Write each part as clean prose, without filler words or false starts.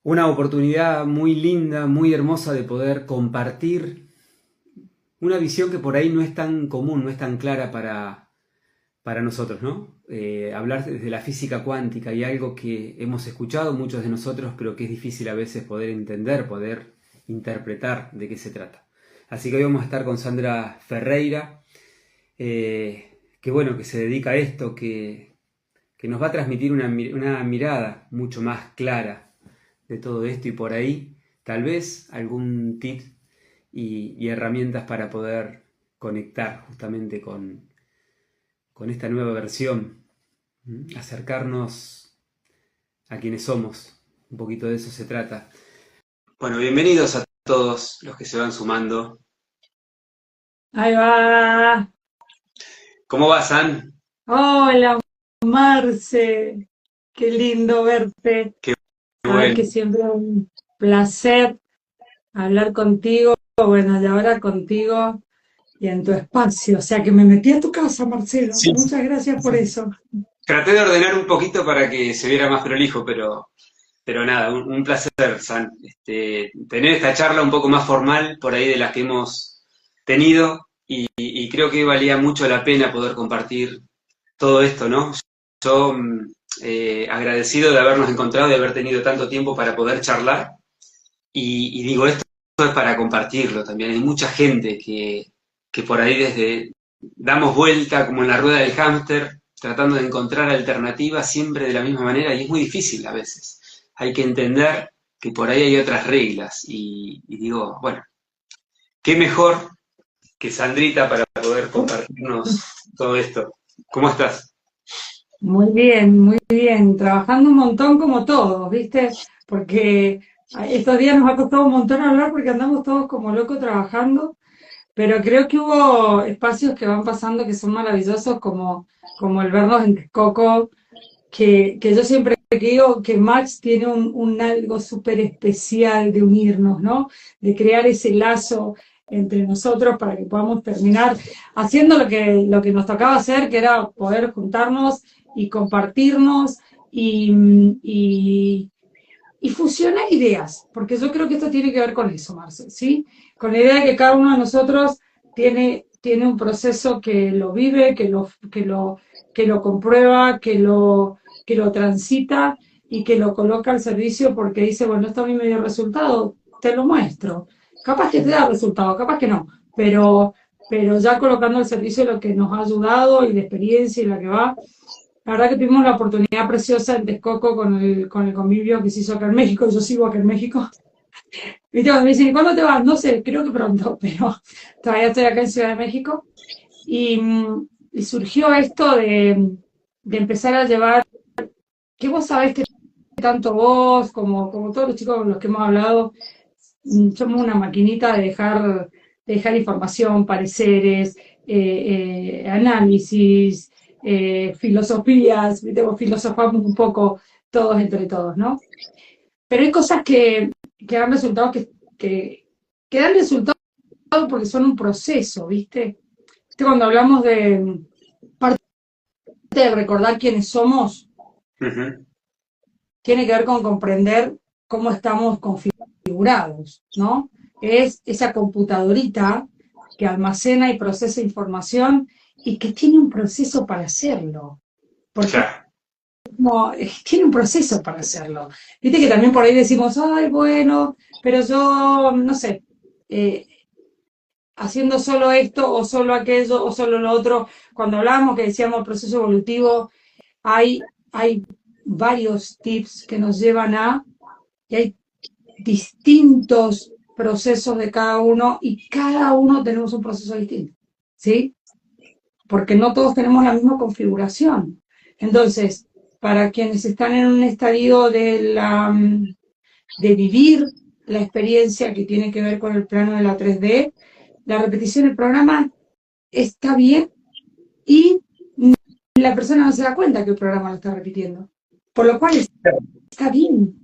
Una oportunidad muy linda, muy hermosa de poder compartir una visión que por ahí no es tan común, no es tan clara para nosotros, ¿no? Hablar desde la física cuántica y algo que hemos escuchado muchos de nosotros, pero que es difícil a veces poder entender, poder interpretar de qué se trata. Así que hoy vamos a estar con Sandra Ferreira, que bueno, que se dedica a esto, que nos va a transmitir una mirada mucho más clara de todo esto y por ahí tal vez algún tip y herramientas para poder conectar justamente con esta nueva versión, acercarnos a quienes somos. Un poquito de eso se trata. Bueno, bienvenidos a todos los que se van sumando. Ahí va. ¿Cómo va, San? Hola, Marce. Qué lindo verte. Qué Sabes bueno. que siempre es un placer hablar contigo. Bueno, y ahora contigo y en tu espacio. O sea que me metí a tu casa, Marcelo. Sí, Muchas gracias por eso. traté de ordenar un poquito para que se viera más prolijo, pero nada, un placer, San. Tener esta charla un poco más formal por ahí de las que hemos tenido y creo que valía mucho la pena poder compartir todo esto, ¿no? Yo agradecido de habernos encontrado, de haber tenido tanto tiempo para poder charlar y digo, esto es para compartirlo también. Hay mucha gente que por ahí desde damos vuelta como en la rueda del hámster, tratando de encontrar alternativas siempre de la misma manera y es muy difícil a veces. Hay que entender que por ahí hay otras reglas y digo, bueno, qué mejor que Sandrita para poder compartirnos todo esto. ¿Cómo estás? Muy bien, muy bien. Trabajando un montón como todos, ¿viste? Porque estos días nos ha costado un montón hablar porque andamos todos como locos trabajando. Pero creo que hubo espacios que van pasando que son maravillosos, como el vernos en Texcoco, que yo siempre digo que Max tiene un algo súper especial de unirnos, ¿no? De crear ese lazo entre nosotros para que podamos terminar haciendo lo que nos tocaba hacer, que era poder juntarnos y compartirnos y, y, y fusionar ideas, porque yo creo que esto tiene que ver con eso, Marce, ¿sí? Con la idea de que cada uno de nosotros tiene un proceso que lo vive, que lo comprueba, que lo transita y que lo coloca al servicio porque dice, bueno, esto a mí me dio resultado, te lo muestro. Capaz que te da resultado, capaz que no, pero ya colocando al servicio lo que nos ha ayudado y la experiencia y la que va. La verdad que tuvimos la oportunidad preciosa en Texcoco con el convivio que se hizo acá en México. Yo sigo acá en México. ¿Viste? Cuando me dicen, ¿y cuándo te vas? No sé, creo que pronto, pero todavía estoy acá en Ciudad de México. Y surgió esto de empezar a llevar, que vos sabés que tanto vos como todos los chicos con los que hemos hablado, somos una maquinita de dejar información, pareceres, análisis, filosofías, ¿viste? Filosofamos un poco todos entre todos, ¿no? Pero hay cosas que dan resultados que dan resultados porque son un proceso, ¿viste? ¿Viste? Cuando hablamos de parte de recordar quiénes somos, Uh -huh. tiene que ver con comprender cómo estamos configurados, ¿no? Es esa computadorita que almacena y procesa información y que tiene un proceso para hacerlo, porque Claro. tiene un proceso para hacerlo. Viste que también por ahí decimos, ay, bueno, pero yo, no sé, eh, haciendo solo esto o solo aquello o solo lo otro, cuando hablábamos que decíamos proceso evolutivo, hay varios tips que nos llevan y hay distintos procesos de cada uno y cada uno tenemos un proceso distinto, ¿sí? Porque no todos tenemos la misma configuración. Entonces, para quienes están en un estadio de vivir la experiencia que tiene que ver con el plano de la 3D, la repetición del programa está bien y la persona no se da cuenta que el programa lo está repitiendo. Por lo cual está bien.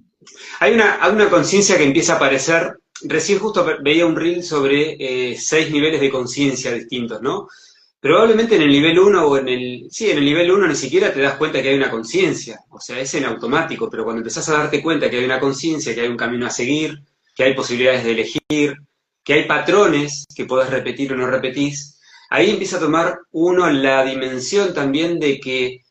Hay una conciencia que empieza a aparecer. Recién justo veía un reel sobre 6 niveles de conciencia distintos, ¿no? Probablemente en el nivel uno o sí, en el nivel uno ni siquiera te das cuenta que hay una conciencia, o sea, es en automático, pero cuando empezás a darte cuenta que hay una conciencia, que hay un camino a seguir, que hay posibilidades de elegir, que hay patrones que podés repetir o no repetís, ahí empieza a tomar uno la dimensión también de que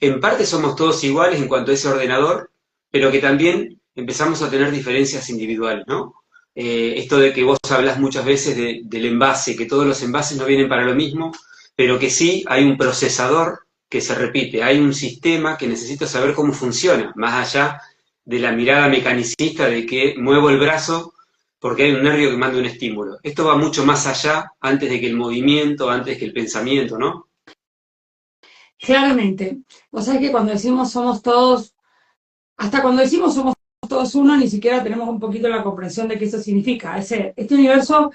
en parte somos todos iguales en cuanto a ese ordenador, pero que también empezamos a tener diferencias individuales, ¿no? Esto de que vos hablas muchas veces del envase, que todos los envases no vienen para lo mismo, pero que sí hay un procesador que se repite, hay un sistema que necesito saber cómo funciona, más allá de la mirada mecanicista de que muevo el brazo porque hay un nervio que manda un estímulo. Esto va mucho más allá, antes de que el movimiento, antes que el pensamiento, ¿no? Claramente. O sea que cuando decimos somos todos, hasta cuando decimos somos todos uno, ni siquiera tenemos un poquito la comprensión de qué eso significa. Este universo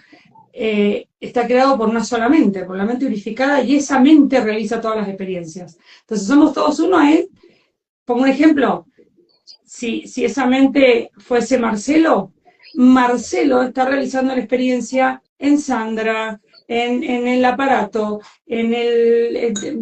está creado por una sola mente, por la mente unificada, y esa mente realiza todas las experiencias. Entonces somos todos uno es, pongo un ejemplo, si esa mente fuese Marcelo, Marcelo está realizando la experiencia en Sandra, en el aparato,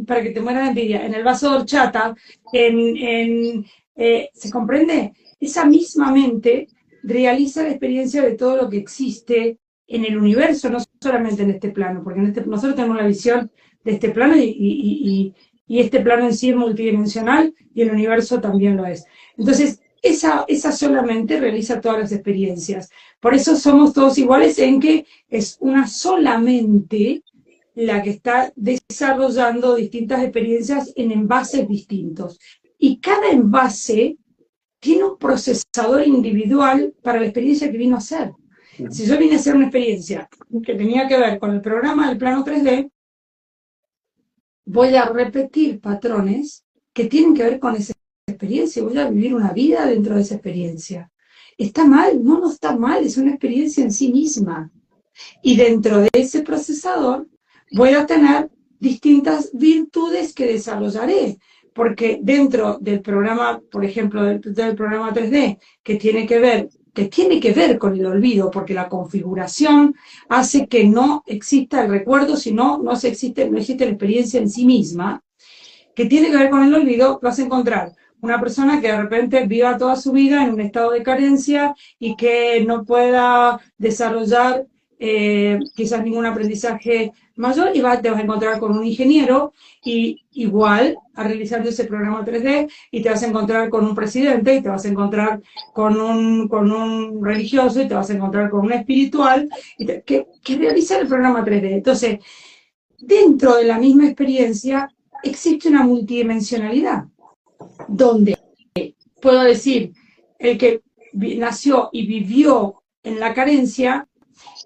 para que te mueras de envidia, en el vaso de horchata, ¿se comprende? Esa misma mente realiza la experiencia de todo lo que existe en el universo, no solamente en este plano, porque nosotros tenemos la visión de este plano y este plano en sí es multidimensional y el universo también lo es. Entonces, esa solamente realiza todas las experiencias. Por eso somos todos iguales en que es una sola mente la que está desarrollando distintas experiencias en envases distintos. Y cada envase tiene un procesador individual para la experiencia que vino a hacer. Si yo vine a hacer una experiencia que tenía que ver con el programa del plano 3D, voy a repetir patrones que tienen que ver con esa experiencia, voy a vivir una vida dentro de esa experiencia. ¿Está mal? No, no está mal, es una experiencia en sí misma. Y dentro de ese procesador voy a tener distintas virtudes que desarrollaré, porque dentro del programa, por ejemplo, del programa 3D, que tiene que ver con el olvido, porque la configuración hace que no exista el recuerdo, sino no existe la experiencia en sí misma, que tiene que ver con el olvido, vas a encontrar una persona que de repente viva toda su vida en un estado de carencia y que no pueda desarrollar quizás ningún aprendizaje mayor, y te vas a encontrar con un ingeniero y igual a realizar ese programa 3D, y te vas a encontrar con un presidente, y te vas a encontrar con un religioso, y te vas a encontrar con un espiritual que realiza el programa 3D. Entonces, dentro de la misma experiencia existe una multidimensionalidad, donde puedo decir, el que nació y vivió en la carencia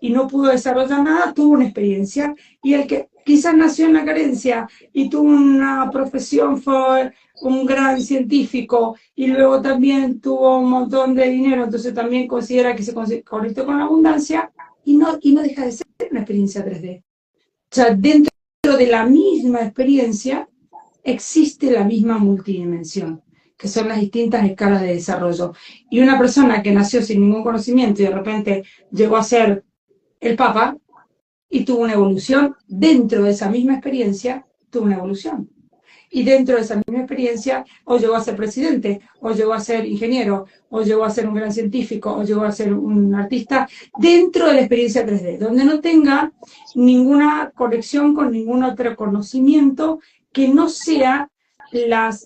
y no pudo desarrollar nada, tuvo una experiencia, y el que quizás nació en la carencia y tuvo una profesión, fue un gran científico y luego también tuvo un montón de dinero, entonces también considera que se conectó con la abundancia, y no deja de ser una experiencia 3D. O sea, dentro de la misma experiencia existe la misma multidimensión, que son las distintas escalas de desarrollo. Y una persona que nació sin ningún conocimiento y de repente llegó a ser el Papa y tuvo una evolución, dentro de esa misma experiencia tuvo una evolución. Y dentro de esa misma experiencia o llegó a ser presidente, o llegó a ser ingeniero, o llegó a ser un gran científico, o llegó a ser un artista, dentro de la experiencia 3D, donde no tenga ninguna conexión con ningún otro conocimiento que no sea la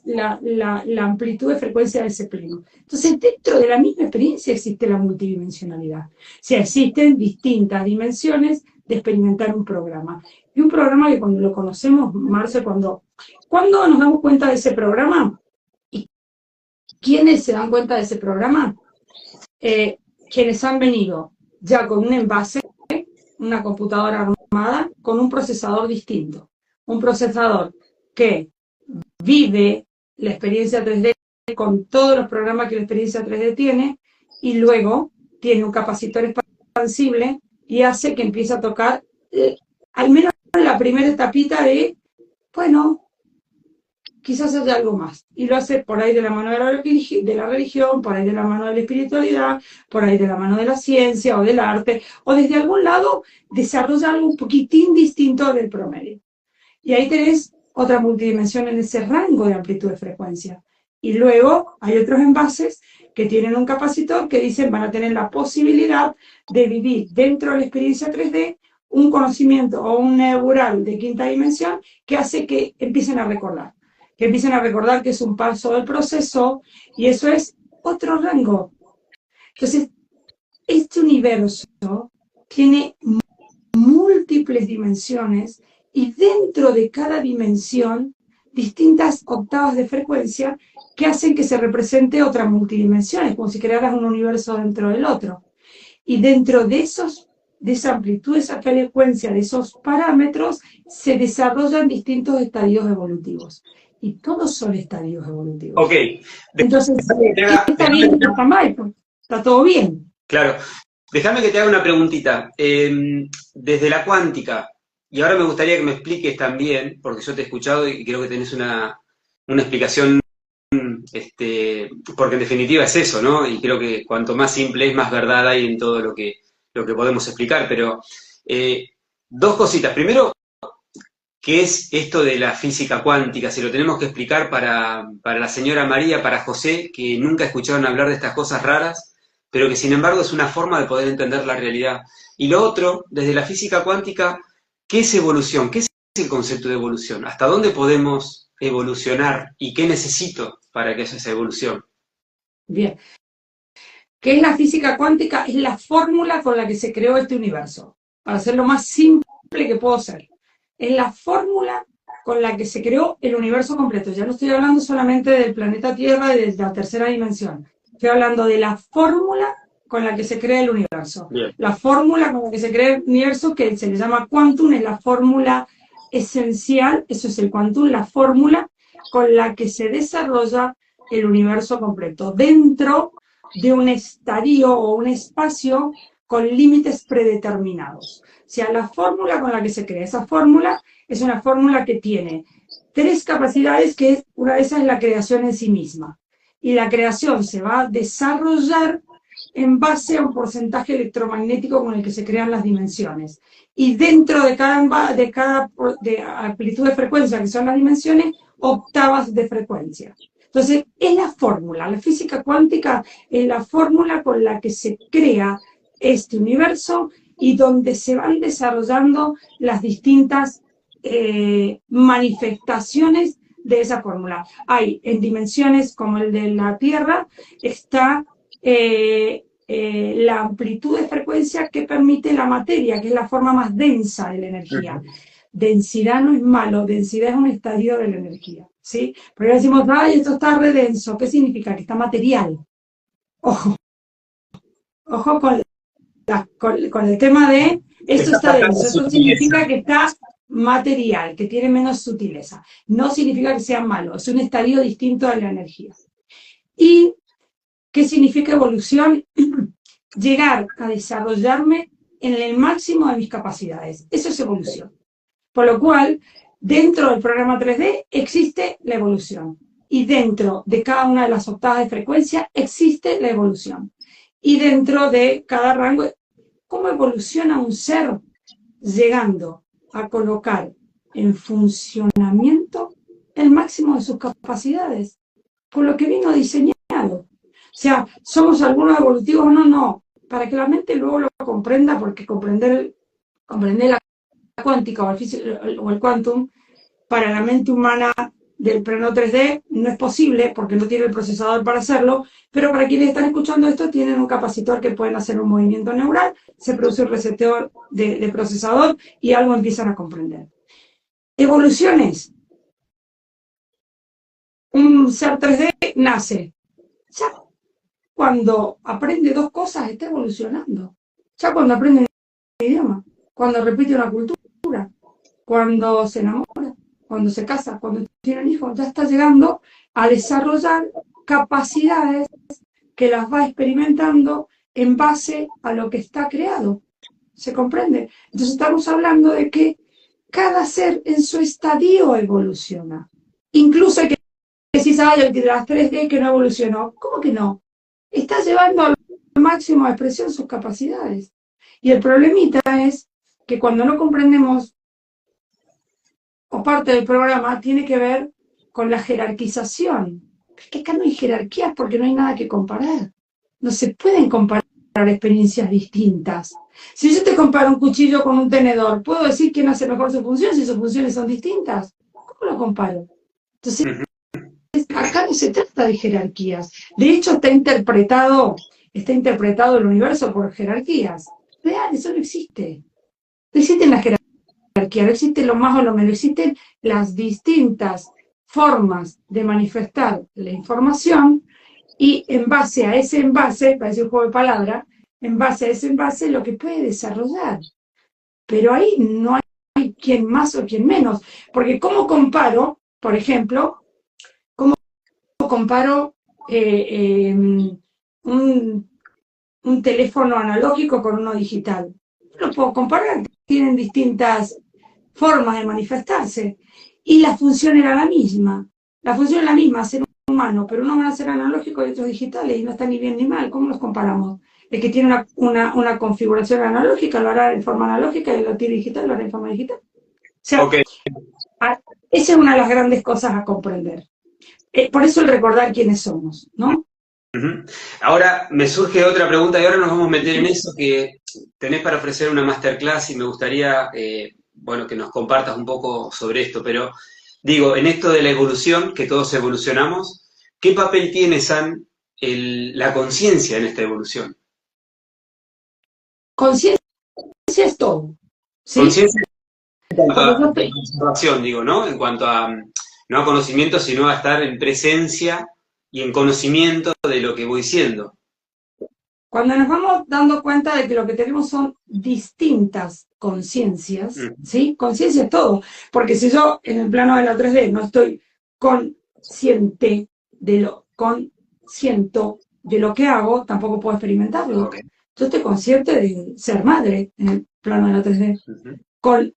amplitud de frecuencia de ese pleno. Entonces, dentro de la misma experiencia existe la multidimensionalidad. O sea, existen distintas dimensiones de experimentar un programa. Y un programa que cuando lo conocemos, Marce, cuando nos damos cuenta de ese programa, ¿y quiénes se dan cuenta de ese programa? Quienes han venido ya con un envase, una computadora armada, con un procesador distinto. Un procesador que vive la experiencia 3D con todos los programas que la experiencia 3D tiene, y luego tiene un capacitor expansible y hace que empiece a tocar al menos la primera etapita de, bueno, quizás haya algo más. Y lo hace por ahí de la mano de la religión, por ahí de la mano de la espiritualidad, por ahí de la mano de la ciencia o del arte, o desde algún lado desarrolla algo un poquitín distinto del promedio. Y ahí tenés otra multidimensión en ese rango de amplitud de frecuencia. Y luego hay otros envases que tienen un capacitor que dicen van a tener la posibilidad de vivir dentro de la experiencia 3D un conocimiento o un neural de quinta dimensión que hace que empiecen a recordar. Que empiecen a recordar que es un paso del proceso y eso es otro rango. Entonces, este universo tiene múltiples dimensiones y dentro de cada dimensión distintas octavas de frecuencia que hacen que se represente otra multidimensión, es como si crearas un universo dentro del otro. Y dentro de esa amplitud, de esa frecuencia, de esos parámetros, se desarrollan distintos estadios evolutivos. Y todos son estadios evolutivos. Ok. Entonces, ¿qué está bien y qué está mal? Pues, está todo bien. Claro. Déjame que te haga una preguntita. Desde la cuántica, y ahora me gustaría que me expliques también, porque yo te he escuchado y creo que tenés una explicación, porque en definitiva es eso, ¿no? Y creo que cuanto más simple es, más verdad hay en todo lo que podemos explicar. Pero dos cositas. Primero, ¿qué es esto de la física cuántica? Si lo tenemos que explicar para la señora María, para José, que nunca escucharon hablar de estas cosas raras, pero que sin embargo es una forma de poder entender la realidad. Y lo otro, desde la física cuántica, ¿qué es evolución? ¿Qué es el concepto de evolución? ¿Hasta dónde podemos evolucionar? ¿Y qué necesito para que haya esa evolución? Bien. ¿Qué es la física cuántica? Es la fórmula con la que se creó este universo. Para ser lo más simple que puedo ser. Es la fórmula con la que se creó el universo completo. Ya no estoy hablando solamente del planeta Tierra y de la tercera dimensión. Estoy hablando de la fórmula con la que se crea el universo. Bien. La fórmula con la que se crea el universo, que se le llama quantum, es la fórmula esencial, eso es el quantum, la fórmula con la que se desarrolla el universo completo, dentro de un estadio o un espacio con límites predeterminados. O sea, la fórmula con la que se crea esa fórmula es una fórmula que tiene tres capacidades, que una de esas es la creación en sí misma. Y la creación se va a desarrollar en base a un porcentaje electromagnético con el que se crean las dimensiones. Y dentro de cada amplitud de frecuencia, que son las dimensiones, octavas de frecuencia. Entonces, es la fórmula, la física cuántica es la fórmula con la que se crea este universo y donde se van desarrollando las distintas manifestaciones de esa fórmula. Hay en dimensiones como el de la Tierra, está la amplitud de frecuencia que permite la materia, que es la forma más densa de la energía. Densidad no es malo, densidad es un estadio de la energía, ¿sí? Pero decimos, ay, esto está re denso. ¿Qué significa? Que está material. Ojo. Ojo con el tema de esto está denso. Eso significa que está material, que tiene menos sutileza. No significa que sea malo, es un estadio distinto de la energía. ¿Y qué significa evolución? Llegar a desarrollarme en el máximo de mis capacidades. Eso es evolución. Por lo cual, dentro del programa 3D existe la evolución. Y dentro de cada una de las octavas de frecuencia existe la evolución. Y dentro de cada rango, ¿cómo evoluciona un ser? Llegando a colocar en funcionamiento el máximo de sus capacidades, por lo que vino diseñado. O sea, ¿somos algunos evolutivos? No. Para que la mente luego lo comprenda, porque comprender la cuántica o el quantum, para la mente humana del plano 3D no es posible porque no tiene el procesador para hacerlo, pero para quienes están escuchando esto tienen un capacitor que pueden hacer un movimiento neural, se produce un receptor de procesador y algo empiezan a comprender. Evoluciones. Un ser 3D nace. Ya cuando aprende dos cosas está evolucionando. Ya cuando aprende un idioma, cuando repite una cultura, cuando se enamora, cuando se casa, cuando tiene un hijo, ya está llegando a desarrollar capacidades que las va experimentando en base a lo que está creado. ¿Se comprende? Entonces estamos hablando de que cada ser en su estadio evoluciona. Incluso hay que decir, el de las 3D que no evolucionó. ¿Cómo que no? Está llevando al máximo de expresión sus capacidades. Y el problemita es que cuando no comprendemos o parte del programa tiene que ver con la jerarquización. Es que acá no hay jerarquías porque no hay nada que comparar. No se pueden comparar experiencias distintas. Si yo te comparo un cuchillo con un tenedor, ¿puedo decir quién hace mejor su función si sus funciones son distintas? ¿Cómo lo comparo? Entonces, acá no se trata de jerarquías. De hecho, está interpretado el universo por jerarquías. Real, eso no existe. No existen las jerarquías, no existe lo más o lo menos, existen las distintas formas de manifestar la información y en base a ese envase, parece un juego de palabras, en base a ese envase lo que puede desarrollar. Pero ahí no hay quien más o quien menos. Porque ¿cómo comparo, por ejemplo, comparo un teléfono analógico con uno digital? No lo puedo comparar, tienen distintas formas de manifestarse. Y la función era la misma. La función es la misma, ser humano, pero uno va a ser analógico y otros digitales, y no está ni bien ni mal. ¿Cómo los comparamos? El que tiene una configuración analógica lo hará en forma analógica y el que tiene digital lo hará en forma digital. O sea, Ok. esa es una de las grandes cosas a comprender. Por eso el recordar quiénes somos, ¿no? Ahora me surge otra pregunta y ahora nos vamos a meter en eso que tenés para ofrecer una masterclass y me gustaría, bueno, que nos compartas un poco sobre esto, pero digo, en esto de la evolución, que todos evolucionamos, ¿qué papel tiene, San, la conciencia en esta evolución? Conciencia es todo, ¿sí? Conciencia en cuanto a Cuando yo estoy, observación, digo, ¿no? En cuanto a, no a conocimiento, sino a estar en presencia y en conocimiento de lo que voy siendo. cuando nos vamos dando cuenta de que lo que tenemos son distintas conciencias, ¿sí? Conciencia es todo, porque si yo en el plano de la 3D no estoy consciente consciento de lo que hago, tampoco puedo experimentarlo. Okay. Yo estoy consciente de ser madre en el plano de la 3D, con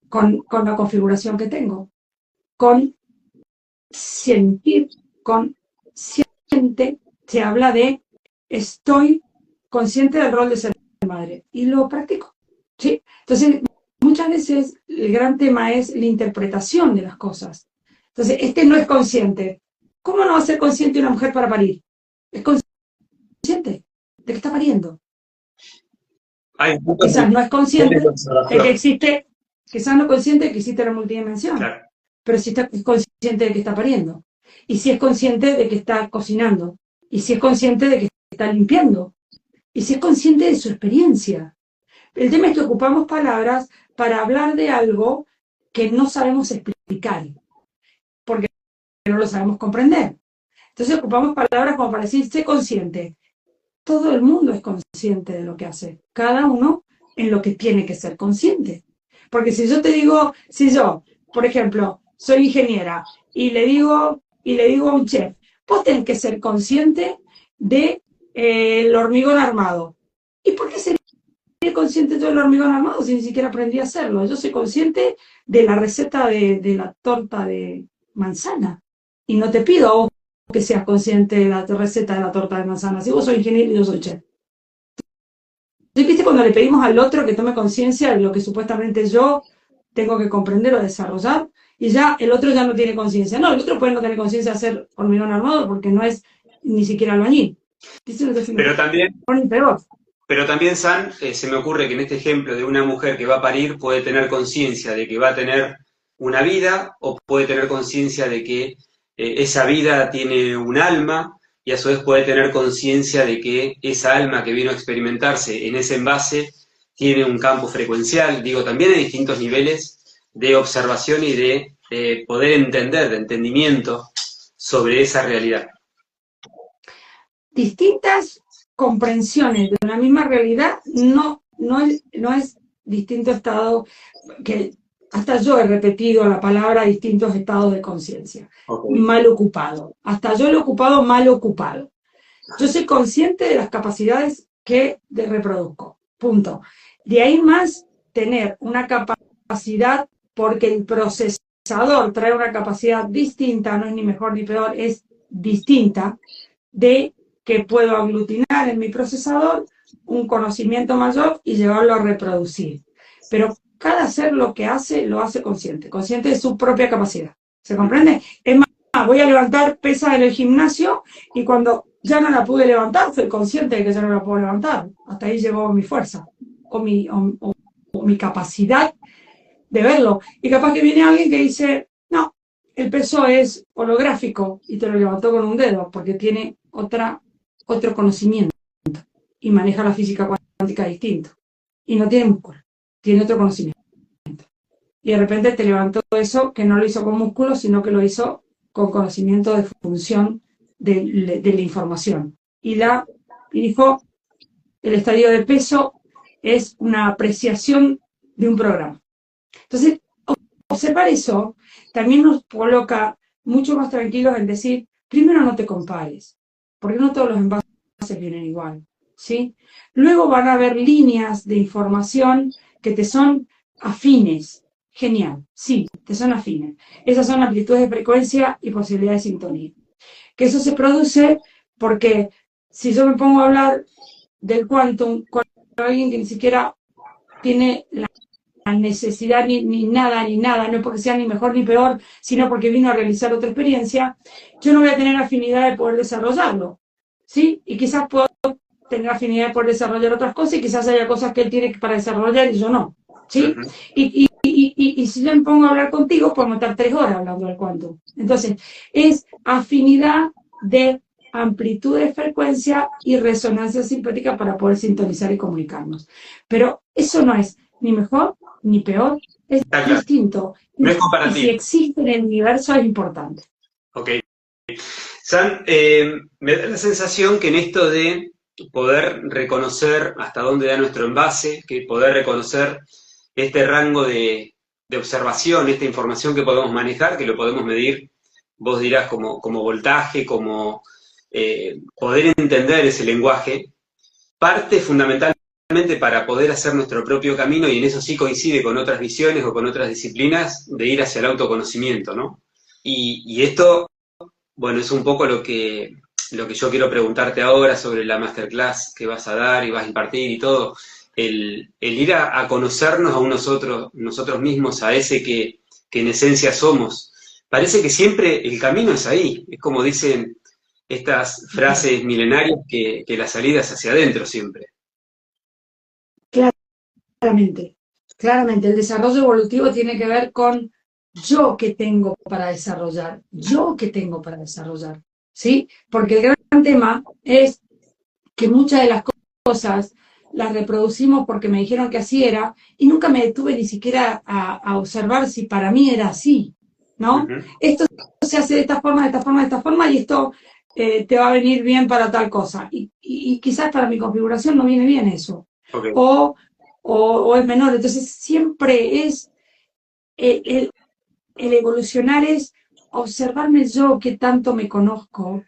la configuración que tengo, con sentir, consciente, se habla de estoy consciente del rol de ser madre y lo practico, ¿sí? Entonces, muchas veces el gran tema es la interpretación de las cosas. Entonces, no es consciente. ¿Cómo no va a ser consciente una mujer para parir? Es consciente de que está pariendo. Quizás no es consciente de que existe, quizás no es consciente de que existe la multidimensión, claro, pero sí es consciente de que está pariendo. Y si es consciente de que está cocinando. Y si es consciente de que está limpiando. Y si es consciente de su experiencia. El tema es que ocupamos palabras para hablar de algo que no sabemos explicar, porque no lo sabemos comprender. Entonces ocupamos palabras como para decir, sé consciente. Todo el mundo es consciente de lo que hace, cada uno en lo que tiene que ser consciente. Porque si yo te digo, si yo, por ejemplo, soy ingeniera y le digo a un chef, vos tenés que ser consciente de el hormigón armado. ¿Y por qué sería consciente yo del hormigón armado si ni siquiera aprendí a hacerlo? Yo soy consciente de la receta de la torta de manzana y no te pido a vos que seas consciente de la receta de la torta de manzana. Si vos sos ingeniero y yo soy chef. ¿Viste cuando le pedimos al otro que tome conciencia de lo que supuestamente yo tengo que comprender o desarrollar? Y ya el otro ya no tiene conciencia. No, el otro puede no tener conciencia de hacer hormigón armado porque no es ni siquiera albañil. Pero también, San, se me ocurre que en este ejemplo de una mujer que va a parir puede tener conciencia de que va a tener una vida o puede tener conciencia de que esa vida tiene un alma y a su vez puede tener conciencia de que esa alma que vino a experimentarse en ese envase tiene un campo frecuencial. Digo, también hay distintos niveles de observación y de poder entender, de entendimiento sobre esa realidad. Distintas comprensiones de una misma realidad no es distinto estado, que hasta yo he repetido la palabra distintos estados de conciencia. Okay. Mal ocupado. Hasta yo lo he ocupado mal ocupado. Yo soy consciente de las capacidades que reproduzco. Punto. De ahí más tener una capacidad, porque el procesador trae una capacidad distinta, no es ni mejor ni peor, es distinta, de que puedo aglutinar en mi procesador un conocimiento mayor y llevarlo a reproducir. Pero cada ser lo que hace, lo hace consciente, consciente de su propia capacidad. ¿Se comprende? Es más, voy a levantar pesas en el gimnasio y cuando ya no la pude levantar, soy consciente de que ya no la puedo levantar. Hasta ahí llegó mi fuerza o mi capacidad de verlo. Y capaz que viene alguien que dice, no, el peso es holográfico y te lo levantó con un dedo porque tiene otro conocimiento y maneja la física cuántica distinto. Y no tiene músculo, tiene otro conocimiento. Y de repente te levantó eso que no lo hizo con músculo, sino que lo hizo con conocimiento de función de la información. Y dijo, el estadio de peso es una apreciación de un programa. Entonces, observar eso también nos coloca mucho más tranquilos en decir, primero no te compares, porque no todos los envases vienen igual, ¿sí? Luego van a haber líneas de información que te son afines. Genial, sí, te son afines. Esas son amplitudes de frecuencia y posibilidades de sintonía. Que eso se produce porque si yo me pongo a hablar del quantum con alguien que ni siquiera tiene la necesidad ni nada, no es porque sea ni mejor ni peor, sino porque vino a realizar otra experiencia, yo no voy a tener afinidad de poder desarrollarlo, ¿sí? Y quizás puedo tener afinidad de poder desarrollar otras cosas y quizás haya cosas que él tiene para desarrollar y yo no, ¿sí? Y si yo me pongo a hablar contigo, puedo estar 3 horas hablando del quantum. Entonces, es afinidad de amplitud de frecuencia y resonancia simpática para poder sintonizar y comunicarnos. Pero eso no es ni mejor ni peor, es distinto. No es comparativo. Y si existe en el universo es importante. Ok. San, me da la sensación que en esto de poder reconocer hasta dónde da nuestro envase, que poder reconocer este rango de observación, esta información que podemos manejar, que lo podemos medir, vos dirás, como voltaje, como poder entender ese lenguaje, parte fundamentalmente para poder hacer nuestro propio camino, y en eso sí coincide con otras visiones o con otras disciplinas, de ir hacia el autoconocimiento, ¿no? Y esto, bueno, es un poco lo que yo quiero preguntarte ahora sobre la masterclass que vas a dar y vas a impartir y todo. El ir a conocernos a nosotros mismos, a ese que en esencia somos. Parece que siempre el camino es ahí. Es como dicen estas frases milenarias que la salida es hacia adentro siempre. Claramente, el desarrollo evolutivo tiene que ver con yo que tengo para desarrollar, ¿sí? Porque el gran tema es que muchas de las cosas las reproducimos porque me dijeron que así era y nunca me detuve ni siquiera a observar si para mí era así, ¿no? Esto se hace de esta forma, y esto te va a venir bien para tal cosa. Y quizás para mi configuración no viene bien eso. Okay. O es menor. Entonces siempre es el evolucionar es observarme yo qué tanto me conozco,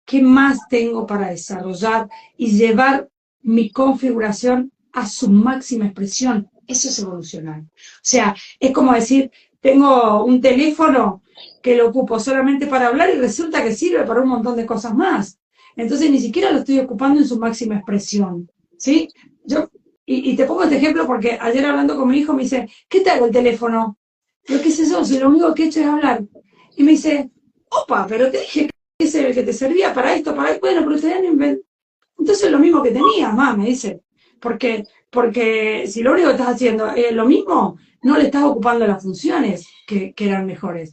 qué más tengo para desarrollar y llevar mi configuración a su máxima expresión. Eso es evolucionar. O sea, es como decir, tengo un teléfono que lo ocupo solamente para hablar y resulta que sirve para un montón de cosas más. Entonces ni siquiera lo estoy ocupando en su máxima expresión, ¿sí? Y te pongo este ejemplo porque ayer hablando con mi hijo me dice, ¿qué te hago el teléfono? Pero ¿qué es eso? Si lo único que he hecho es hablar. Y me dice, opa, pero te dije que es el que te servía para esto, para... Bueno, pero ustedes no inventan. Entonces lo mismo que tenías, me dice. Porque si lo único que estás haciendo es lo mismo, no le estás ocupando las funciones que eran mejores.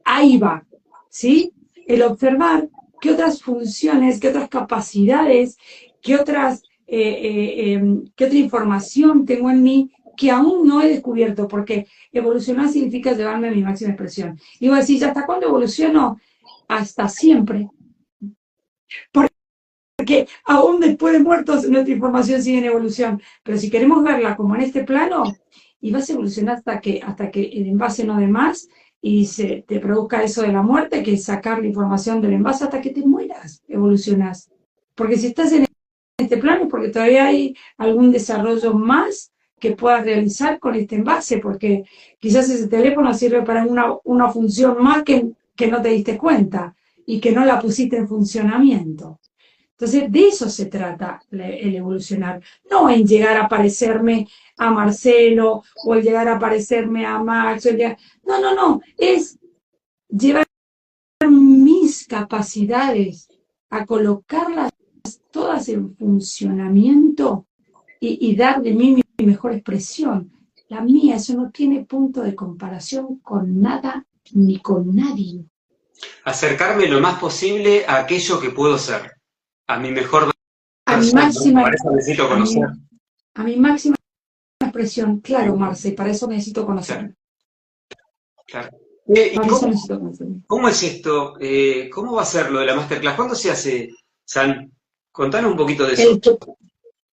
Ahí va, ¿sí? El observar qué otras funciones, qué otras capacidades, qué otra información tengo en mí que aún no he descubierto, porque evolucionar significa llevarme a mi máxima expresión. Y voy a decir, ¿hasta cuándo evoluciono? Hasta siempre. Porque aún después de muertos nuestra información sigue en evolución. Pero si queremos verla como en este plano, y vas a evolucionar hasta que el envase no dé más y se te produzca eso de la muerte, que es sacar la información del envase hasta que te mueras, evolucionas. Porque si estás en este plano es porque todavía hay algún desarrollo más que puedas realizar con este envase, porque quizás ese teléfono sirve para una función más que no te diste cuenta y que no la pusiste en funcionamiento. Entonces, de eso se trata el evolucionar, no en llegar a parecerme a Marcelo o el llegar a parecerme a Max. No, no, no, es llevar mis capacidades a colocarlas todas en funcionamiento y dar de mí mi mejor expresión. La mía, eso no tiene punto de comparación con nada ni con nadie. Acercarme lo más posible a aquello que puedo ser, a mi mejor A mi versión, ¿no? máxima, Para eso necesito a mi, conocer. a mi máxima expresión, claro, Marce, para eso necesito conocerme. Claro. ¿Y Para eso necesito conocerme. cómo es esto? ¿Cómo va a ser lo de la masterclass? ¿Cuándo se hace, San? Contanos un poquito de eso.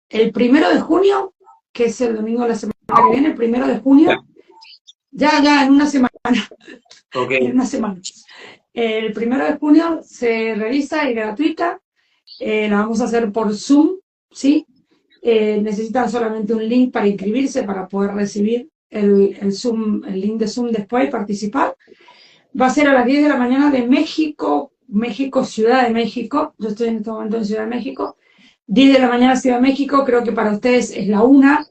El 1 de junio, que es el domingo de la semana que viene, el 1 de junio, ya, en una semana. Okay. En una semana. El 1 de junio se realiza y gratuita. La vamos a hacer por Zoom, ¿sí? Necesitan solamente un link para inscribirse, para poder recibir el Zoom, el link de Zoom después y participar. Va a ser a las 10 de la mañana de México, Ciudad de México. Yo estoy en este momento en Ciudad de México. 10 de la mañana Ciudad de México, creo que para ustedes es la 1.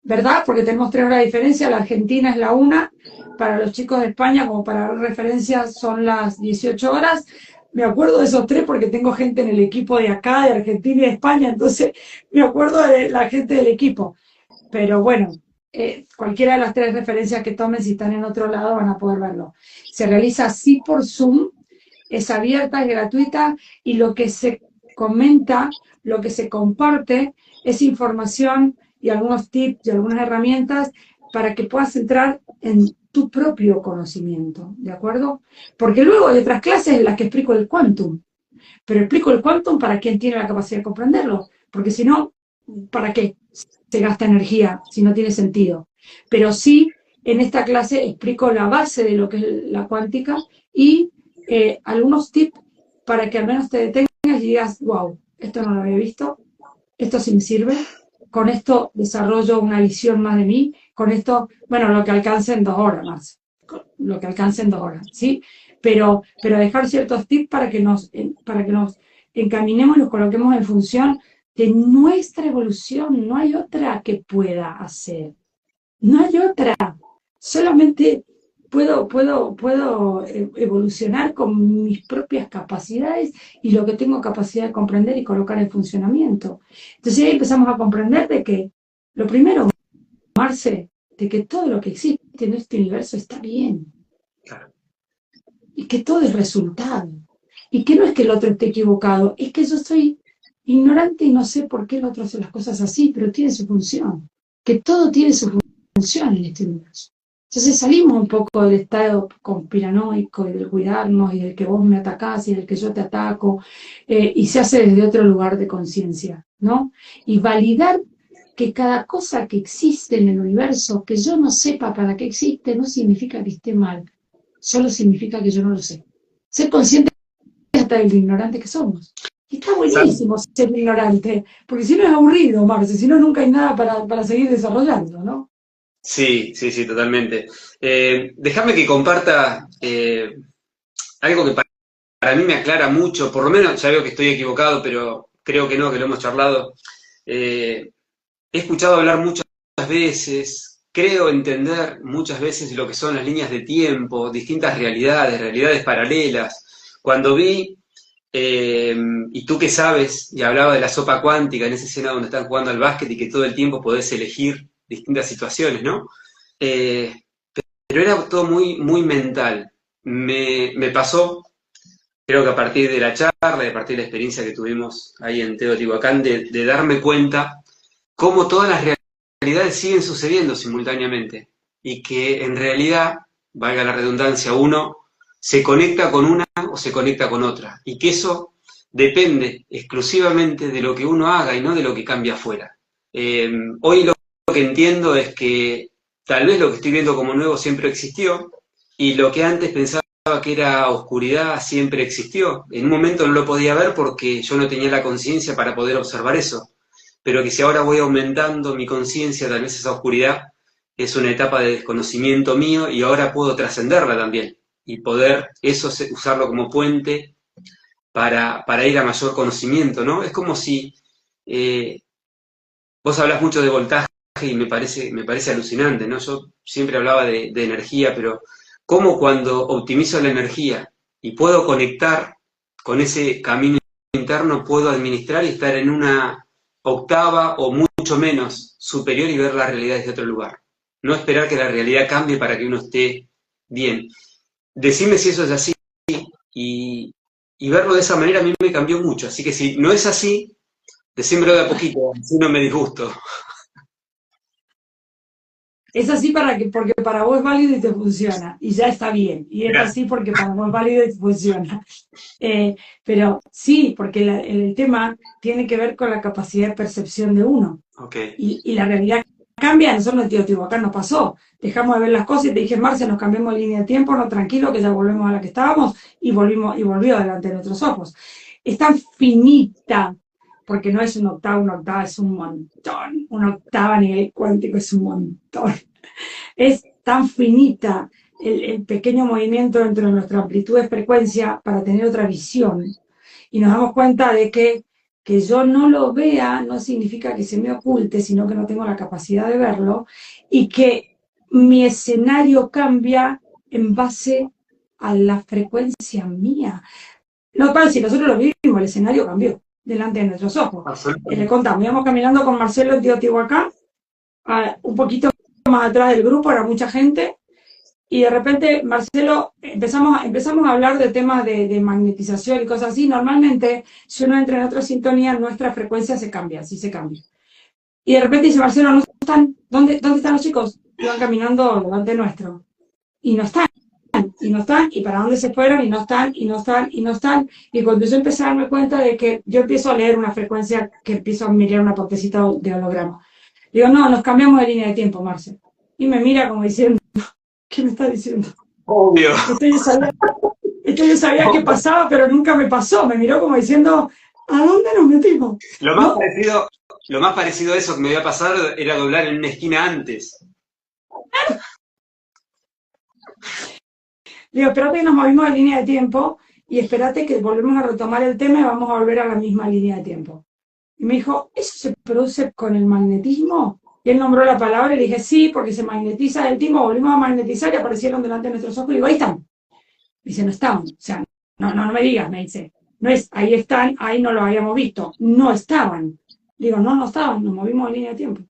¿Verdad? Porque tenemos 3 horas de diferencia. La Argentina es la 1. Para los chicos de España, como para referencia, son las 18 horas. Me acuerdo de esos 3 porque tengo gente en el equipo de acá, de Argentina y de España, entonces me acuerdo de la gente del equipo. Pero bueno, cualquiera de las 3 referencias que tomen, si están en otro lado, van a poder verlo. Se realiza así por Zoom, es abierta, es gratuita, y lo que se comenta, lo que se comparte, es información y algunos tips y algunas herramientas para que puedas entrar en tu propio conocimiento, ¿de acuerdo? Porque luego hay otras clases en las que explico el quantum, pero explico el quantum para quien tiene la capacidad de comprenderlo, porque si no, ¿para qué se gasta energía si no tiene sentido? Pero sí, en esta clase explico la base de lo que es la cuántica y algunos tips para que al menos te detengas y digas, wow, esto no lo había visto, esto sí me sirve, con esto desarrollo una visión más de mí, con esto, bueno, lo que alcance en 2 horas más, lo que alcance en 2 horas, ¿sí? Pero dejar ciertos tips para que nos encaminemos y nos coloquemos en función de nuestra evolución. No hay otra que pueda hacer, no hay otra, solamente puedo evolucionar con mis propias capacidades y lo que tengo capacidad de comprender y colocar en funcionamiento. Entonces ahí empezamos a comprender de que, lo primero, Marce, de que todo lo que existe en este universo está bien. Y que todo es resultado. Y que no es que el otro esté equivocado, es que yo soy ignorante y no sé por qué el otro hace las cosas así, pero tiene su función. Que todo tiene su función en este universo. Entonces salimos un poco del estado conspiranoico y del cuidarnos y del que vos me atacás y del que yo te ataco, y se hace desde otro lugar de conciencia, ¿no? Y validar que cada cosa que existe en el universo, que yo no sepa para qué existe, no significa que esté mal, solo significa que yo no lo sé. Ser consciente hasta del ignorante que somos. Y está buenísimo ser ignorante, porque si no es aburrido, Marce, si no nunca hay nada para seguir desarrollando, ¿no? Sí, totalmente. Déjame que comparta algo que para mí me aclara mucho, por lo menos ya veo que estoy equivocado, pero creo que no, que lo hemos charlado. He escuchado hablar muchas veces, creo entender muchas veces lo que son las líneas de tiempo, distintas realidades paralelas. Cuando vi, y tú que sabes, y hablaba de la sopa cuántica en esa escena donde están jugando al básquet y que todo el tiempo podés elegir distintas situaciones, ¿no? Pero era todo muy mental. Me pasó, creo que a partir de la charla y a partir de la experiencia que tuvimos ahí en Teotihuacán, de darme cuenta cómo todas las realidades siguen sucediendo simultáneamente y que en realidad, valga la redundancia, uno se conecta con una o se conecta con otra y que eso depende exclusivamente de lo que uno haga y no de lo que cambia afuera. Hoy lo que entiendo es que tal vez lo que estoy viendo como nuevo siempre existió y lo que antes pensaba que era oscuridad siempre existió. En un momento no lo podía ver porque yo no tenía la conciencia para poder observar eso, pero que si ahora voy aumentando mi conciencia, tal vez esa oscuridad es una etapa de desconocimiento mío y ahora puedo trascenderla también y poder eso usarlo como puente para ir a mayor conocimiento, ¿no? Es como si vos hablas mucho de voltaje y me parece alucinante, ¿no? Yo siempre hablaba de energía, pero ¿cómo cuando optimizo la energía y puedo conectar con ese camino interno, puedo administrar y estar en una octava o mucho menos superior y ver la realidad desde otro lugar? No esperar que la realidad cambie para que uno esté bien. Decime si eso es así y verlo de esa manera a mí me cambió mucho. Así que si no es así, decímelo de a poquito, así no me disgusto. Es así porque para vos es válido y te funciona, y ya está bien. Y es Gracias. así porque para vos es válido y te funciona. Pero sí, porque el tema tiene que ver con la capacidad de percepción de uno. Ok. Y la realidad cambia. Nosotros en Teotihuacán nos pasó. Dejamos de ver las cosas y te dije, Marce, nos cambiamos de línea de tiempo, no, tranquilo, que ya volvemos a la que estábamos, y volvió delante de nuestros ojos. Es tan finita, porque no es una octava es un montón. Una octava a nivel cuántico es un montón. Es tan finita el pequeño movimiento dentro de nuestra amplitud de frecuencia para tener otra visión. Y nos damos cuenta de que yo no lo vea no significa que se me oculte, sino que no tengo la capacidad de verlo, y que mi escenario cambia en base a la frecuencia mía. No, para si nosotros lo vivimos, el escenario cambió delante de nuestros ojos. Le Absolutamente. contamos, íbamos caminando con Marcelo en Teotihuacán, un poquito más atrás del grupo, era mucha gente, y de repente, Marcelo, empezamos a hablar de temas de magnetización y cosas así. Normalmente, si uno entra en otra sintonía, nuestra frecuencia se cambia, sí se cambia. Y de repente dice Marcelo, ¿no están? ¿Dónde están los chicos? Iban caminando delante nuestro. Y no están, y no están, y para dónde se fueron, y no están, y no están, y no están. Y cuando yo empecé a darme cuenta de que yo empiezo a leer una frecuencia, que empiezo a mirar una partecita de holograma. Digo, no, nos cambiamos de línea de tiempo, Marcelo. Y me mira como diciendo, ¿qué me está diciendo? Obvio. Esto yo sabía que pasaba, pero nunca me pasó. Me miró como diciendo, ¿a dónde nos metimos? Lo más ¿No? parecido, lo más parecido a eso que me había pasado era doblar en una esquina antes. Digo, espérate que nos movimos de línea de tiempo y espérate que volvemos a retomar el tema y vamos a volver a la misma línea de tiempo. Y me dijo, ¿eso se produce con el magnetismo? Y él nombró la palabra y le dije, sí, porque se magnetiza el tiempo, volvimos a magnetizar y aparecieron delante de nuestros ojos. Y digo, ahí están. Me dice, no estaban. O sea, no me digas, me dice. No es, ahí están, ahí no lo habíamos visto. No estaban. Digo, no estaban, nos movimos de línea de tiempo.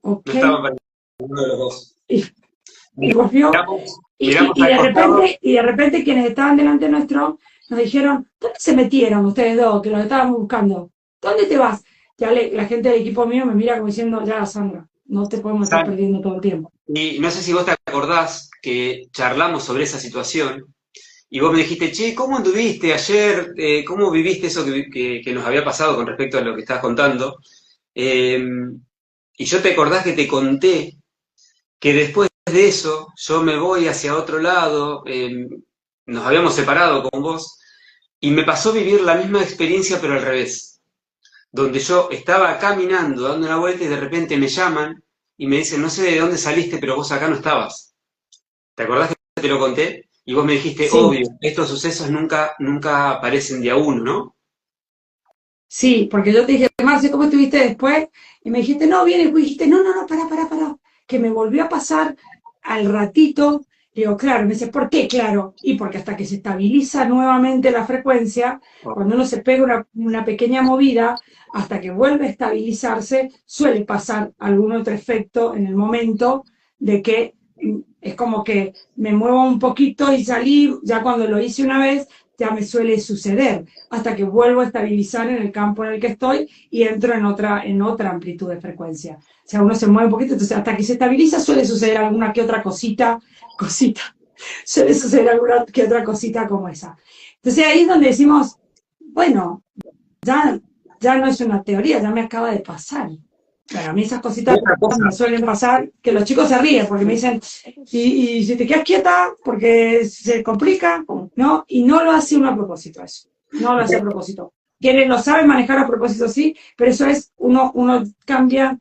No Ok. estaba para ninguno de los dos. Y volvió. Miramos, Y, miramos y, al costado. de repente quienes estaban delante nuestro nos dijeron, ¿dónde se metieron ustedes dos que los estábamos buscando? ¿Dónde te vas? Ya la gente del equipo mío me mira como diciendo, ya Sandra, no te podemos estar perdiendo todo el tiempo. Y no sé si vos te acordás que charlamos sobre esa situación y vos me dijiste, che, ¿cómo anduviste ayer? ¿Cómo viviste eso que nos había pasado con respecto a lo que estabas contando? Y yo te acordás que te conté que después de eso yo me voy hacia otro lado, nos habíamos separado con vos y me pasó vivir la misma experiencia pero al revés, donde yo estaba caminando, dando una vuelta y de repente me llaman y me dicen, no sé de dónde saliste, pero vos acá no estabas. ¿Te acordás que te lo conté? Y vos me dijiste, Sí, obvio, estos sucesos nunca aparecen de a uno, ¿no? sí, porque yo te dije, Marce, ¿cómo estuviste después? Y me dijiste, no, bien, y dijiste, no, pará, que me volvió a pasar al ratito. Digo, claro, me dice, ¿por qué? Claro, y porque hasta que se estabiliza nuevamente la frecuencia, cuando uno se pega una pequeña movida, hasta que vuelve a estabilizarse, suele pasar algún otro efecto en el momento de que es como que me muevo un poquito y salí, ya cuando lo hice una vez, ya me suele suceder, hasta que vuelvo a estabilizar en el campo en el que estoy y entro en otra amplitud de frecuencia. O sea, uno se mueve un poquito, entonces hasta que se estabiliza suele suceder alguna que otra cosita, suele suceder alguna que otra cosita como esa. Entonces ahí es donde decimos, bueno, ya no es una teoría, ya me acaba de pasar. Bueno, a mí esas cositas Otra cosa, me suelen pasar, que los chicos se ríen porque me dicen, y si te quedas quieta, porque se complica, ¿no? Y no lo hace uno a propósito eso, no lo hace a propósito. Quienes lo saben manejar a propósito sí, pero eso es, uno cambia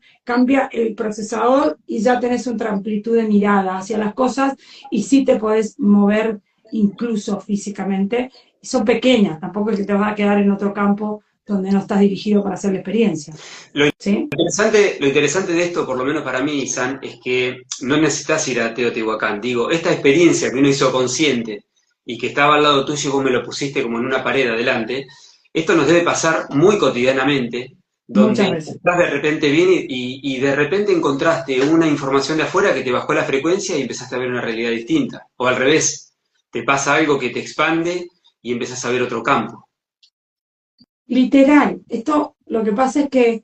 el procesador y ya tenés otra amplitud de mirada hacia las cosas y sí te podés mover incluso físicamente son pequeñas, tampoco es que te vas a quedar en otro campo donde no estás dirigido para hacer la experiencia. Lo ¿Sí? interesante de esto, por lo menos para mí, San, es que no necesitas ir a Teotihuacán. Digo, esta experiencia que uno hizo consciente y que estaba al lado tuyo y vos me lo pusiste como en una pared adelante, esto nos debe pasar muy cotidianamente, Muchas donde veces. estás de repente bien y de repente encontraste una información de afuera que te bajó la frecuencia y empezaste a ver una realidad distinta. O al revés, te pasa algo que te expande y empezás a ver otro campo. Literal, esto lo que pasa es que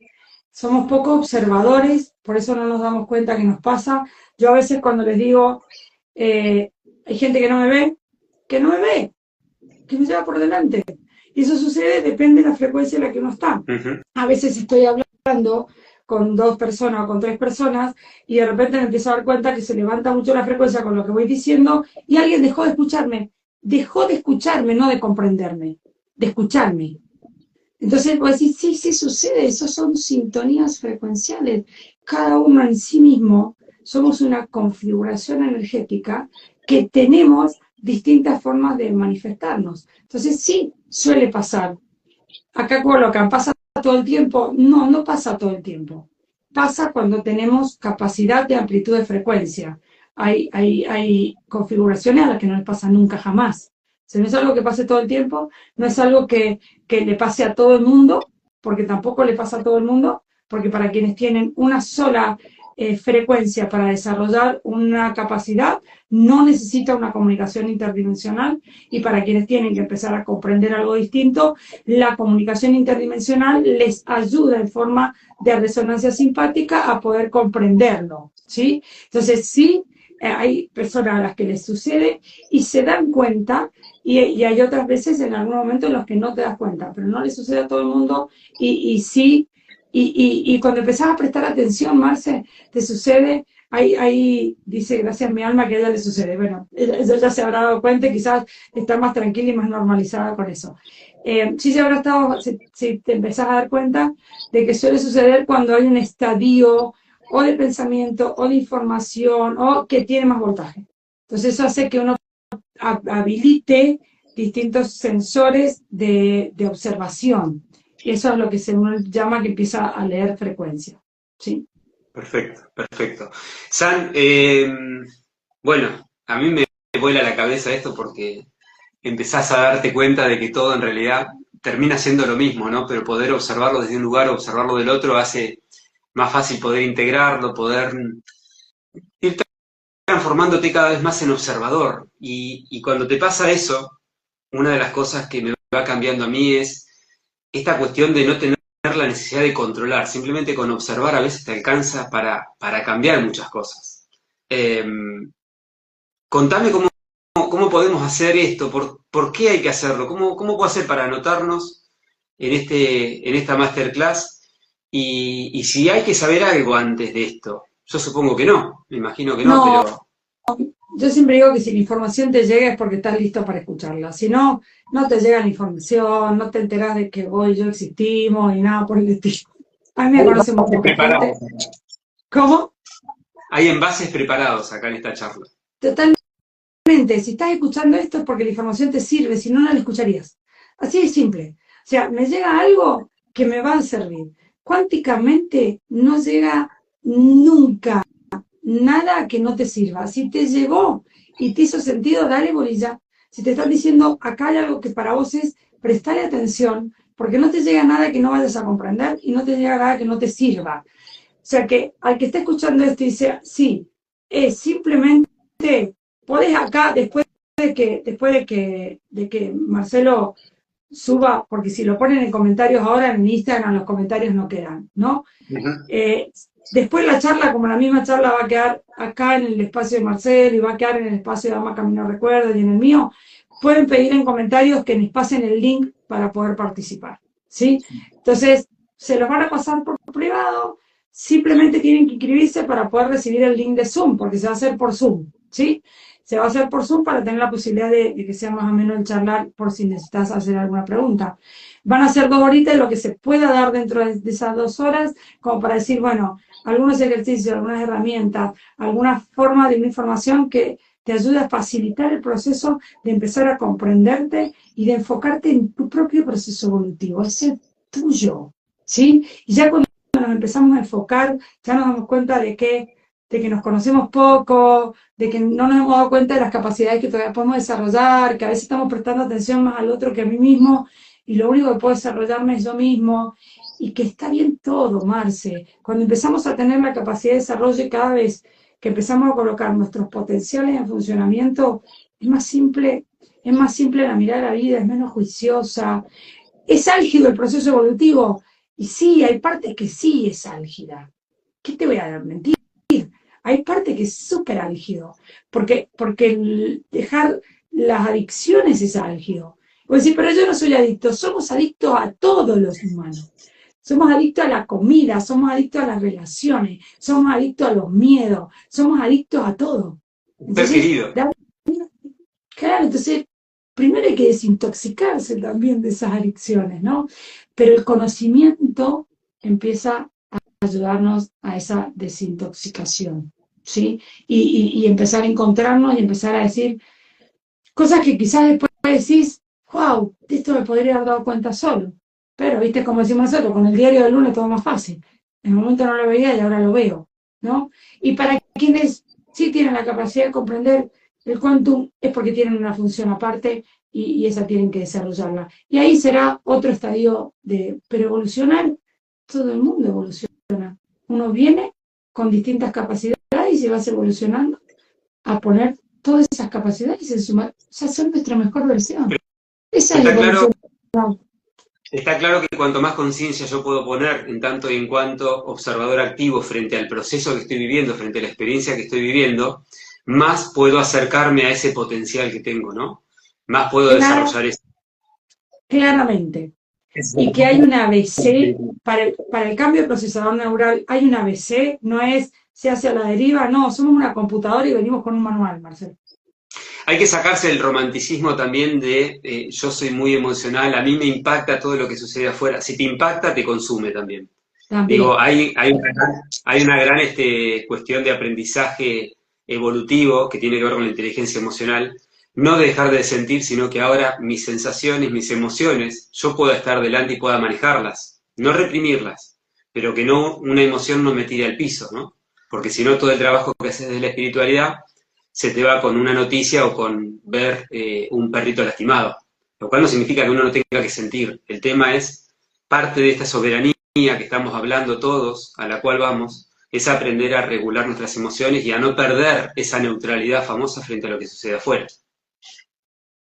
somos poco observadores, por eso no nos damos cuenta que nos pasa. Yo a veces cuando les digo, hay gente que no me ve, que no me ve, que me lleva por delante. Y eso sucede, depende de la frecuencia en la que uno está. Ujú. A veces estoy hablando con 2 personas o con 3 personas y de repente me empiezo a dar cuenta que se levanta mucho la frecuencia con lo que voy diciendo y alguien dejó de escucharme, no de comprenderme, de escucharme. Entonces vos decís, sí, sí sucede, eso son sintonías frecuenciales. Cada uno en sí mismo somos una configuración energética que tenemos distintas formas de manifestarnos. Entonces sí, suele pasar. Acá colocan, ¿pasa todo el tiempo? No, no pasa todo el tiempo. Pasa cuando tenemos capacidad de amplitud de frecuencia. Hay configuraciones a las que no les pasa nunca jamás. O sea, no es algo que pase todo el tiempo, no es algo que le pase a todo el mundo, porque tampoco le pasa a todo el mundo, porque para quienes tienen una sola frecuencia para desarrollar una capacidad, no necesita una comunicación interdimensional, y para quienes tienen que empezar a comprender algo distinto, la comunicación interdimensional les ayuda en forma de resonancia simpática a poder comprenderlo, ¿sí? Entonces, sí, hay personas a las que les sucede y se dan cuenta, y hay otras veces en algún momento en los que no te das cuenta, pero no le sucede a todo el mundo, y sí, y cuando empezás a prestar atención, Marce, te sucede. Ahí dice, gracias a mi alma, que a ella le sucede. Bueno, ella ya se habrá dado cuenta y quizás está más tranquila y más normalizada con eso. Sí se habrá estado, si te empezás a dar cuenta de que suele suceder cuando hay un estadio o de pensamiento o de información o que tiene más voltaje. Entonces eso hace que uno habilite distintos sensores de observación. Y eso es lo que se llama que empieza a leer frecuencia. ¿Sí? Perfecto, perfecto. San, bueno, a mí me vuela la cabeza esto porque empezás a darte cuenta de que todo en realidad termina siendo lo mismo, ¿no? Pero poder observarlo desde un lugar o observarlo del otro hace más fácil poder integrarlo, poder ir transformándote cada vez más en observador. Y cuando te pasa eso, una de las cosas que me va cambiando a mí es esta cuestión de no tener la necesidad de controlar, simplemente con observar a veces te alcanza para cambiar muchas cosas. Eh, Contame cómo podemos hacer esto, por qué hay que hacerlo, cómo puedo hacer para anotarnos en esta masterclass y si hay que saber algo antes de esto. Yo supongo que no, me imagino que no, No, pero yo siempre digo que si la información te llega es porque estás listo para escucharla. Si no, no te llega la información, no te enteras de que vos y yo existimos y nada por el estilo. A mí me hay conoce muy envases poca gente. preparados. ¿Cómo? Hay envases preparados acá en esta charla. Totalmente. Si estás escuchando esto es porque la información te sirve, si no, no la escucharías. Así de simple. O sea, me llega algo que me va a servir. Cuánticamente no llega nunca nada que no te sirva. Si te llegó y te hizo sentido, dale bolilla. Si te están diciendo, acá hay algo que para vos es, prestale atención, porque no te llega nada que no vayas a comprender y no te llega nada que no te sirva. O sea que al que esté escuchando esto y dice, sí, es simplemente, podés acá, después de que Marcelo suba, porque si lo ponen en comentarios ahora en Instagram, los comentarios no quedan, ¿no? Uh-huh. Después la charla, como la misma charla va a quedar acá en el espacio de Marcelo y va a quedar en el espacio de Ama Camino Recuerdo y en el mío, pueden pedir en comentarios que les pasen el link para poder participar, ¿sí? Entonces, se los van a pasar por privado, simplemente tienen que inscribirse para poder recibir el link de Zoom, porque se va a hacer por Zoom, ¿sí? Se va a hacer por Zoom para tener la posibilidad de que sea más o menos el charlar por si necesitas hacer alguna pregunta. Van a ser 2 horitas, lo que se pueda dar dentro de esas 2 horas, como para decir, bueno, algunos ejercicios, algunas herramientas, alguna forma de una información que te ayuda a facilitar el proceso de empezar a comprenderte y de enfocarte en tu propio proceso evolutivo, ese tuyo, ¿sí? Y ya cuando nos empezamos a enfocar, ya nos damos cuenta de que nos conocemos poco, de que no nos hemos dado cuenta de las capacidades que todavía podemos desarrollar, que a veces estamos prestando atención más al otro que a mí mismo, y lo único que puedo desarrollarme es yo mismo, y que está bien todo, Marce. Cuando empezamos a tener la capacidad de desarrollo y cada vez que empezamos a colocar nuestros potenciales en funcionamiento, es más simple la mirada de la vida, es menos juiciosa, es álgido el proceso evolutivo, y sí, hay partes que sí es álgida. ¿Qué te voy a mentir? Hay parte que es súper álgido, porque el dejar las adicciones es álgido. Vos decís, pero yo no soy adicto, somos adictos a todos los humanos. Somos adictos a la comida, somos adictos a las relaciones, somos adictos a los miedos, somos adictos a todo. Ser querido. Claro, entonces, primero hay que desintoxicarse también de esas adicciones, ¿no? Pero el conocimiento empieza a ayudarnos a esa desintoxicación, ¿sí? Y empezar a encontrarnos y empezar a decir cosas que quizás después decís, wow, de esto me podría haber dado cuenta solo. Pero, viste, como decimos nosotros, con el diario del lunes todo más fácil. En el momento no lo veía y ahora lo veo, ¿no? Y para quienes sí tienen la capacidad de comprender el quantum, es porque tienen una función aparte y esa tienen que desarrollarla. Y ahí será otro estadio pero evolucionar, todo el mundo evoluciona. Uno viene con distintas capacidades y se va evolucionando a poner todas esas capacidades en su, o sea, son nuestra mejor versión. Esa es la evolución. Está claro que cuanto más conciencia yo puedo poner en tanto y en cuanto observador activo frente al proceso que estoy viviendo, frente a la experiencia que estoy viviendo, más puedo acercarme a ese potencial que tengo, ¿no? Más puedo desarrollar eso. Claramente. Y que hay una ABC, para el cambio de procesador neural, hay una ABC, no es se hace a la deriva, no, somos una computadora y venimos con un manual, Marcelo. Hay que sacarse el romanticismo también de yo soy muy emocional, a mí me impacta todo lo que sucede afuera. Si te impacta, te consume también. Digo, hay una gran cuestión de aprendizaje evolutivo que tiene que ver con la inteligencia emocional. No dejar de sentir, sino que ahora mis sensaciones, mis emociones, yo pueda estar delante y pueda manejarlas. No reprimirlas, pero que no una emoción no me tire al piso, ¿no? Porque si no, todo el trabajo que haces de la espiritualidad se te va con una noticia o con ver un perrito lastimado, lo cual no significa que uno no tenga que sentir. El tema es, parte de esta soberanía que estamos hablando todos, a la cual vamos, es aprender a regular nuestras emociones y a no perder esa neutralidad famosa frente a lo que sucede afuera.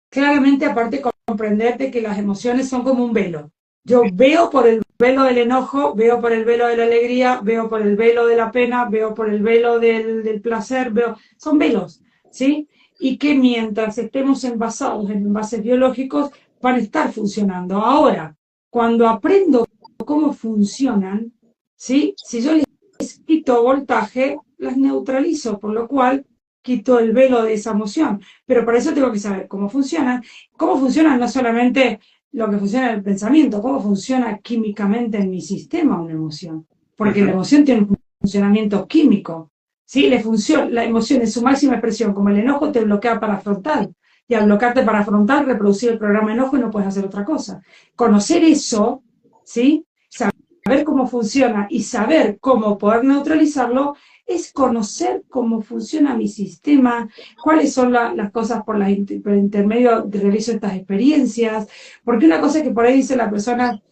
Claramente, aparte, comprenderte que las emociones son como un velo. Yo veo por el velo del enojo, veo por el velo de la alegría, veo por el velo de la pena, veo por el velo del placer, son velos, ¿sí? Y que mientras estemos envasados en envases biológicos, van a estar funcionando. Ahora, cuando aprendo cómo funcionan, ¿sí? Si yo les quito voltaje, las neutralizo, por lo cual quito el velo de esa emoción. Pero para eso tengo que saber cómo funcionan. Cómo funcionan no solamente lo que funciona en el pensamiento, cómo funciona químicamente en mi sistema una emoción. Porque la emoción tiene un funcionamiento químico. ¿Sí? La emoción en su máxima expresión, como el enojo, te bloquea parafrontal. Y al bloquearte parafrontal, reproducir el programa enojo y no puedes hacer otra cosa. Conocer eso, ¿sí? Saber cómo funciona y saber cómo poder neutralizarlo es conocer cómo funciona mi sistema, cuáles son las cosas por el intermedio de realizo estas experiencias, porque una cosa es que por ahí dice la persona,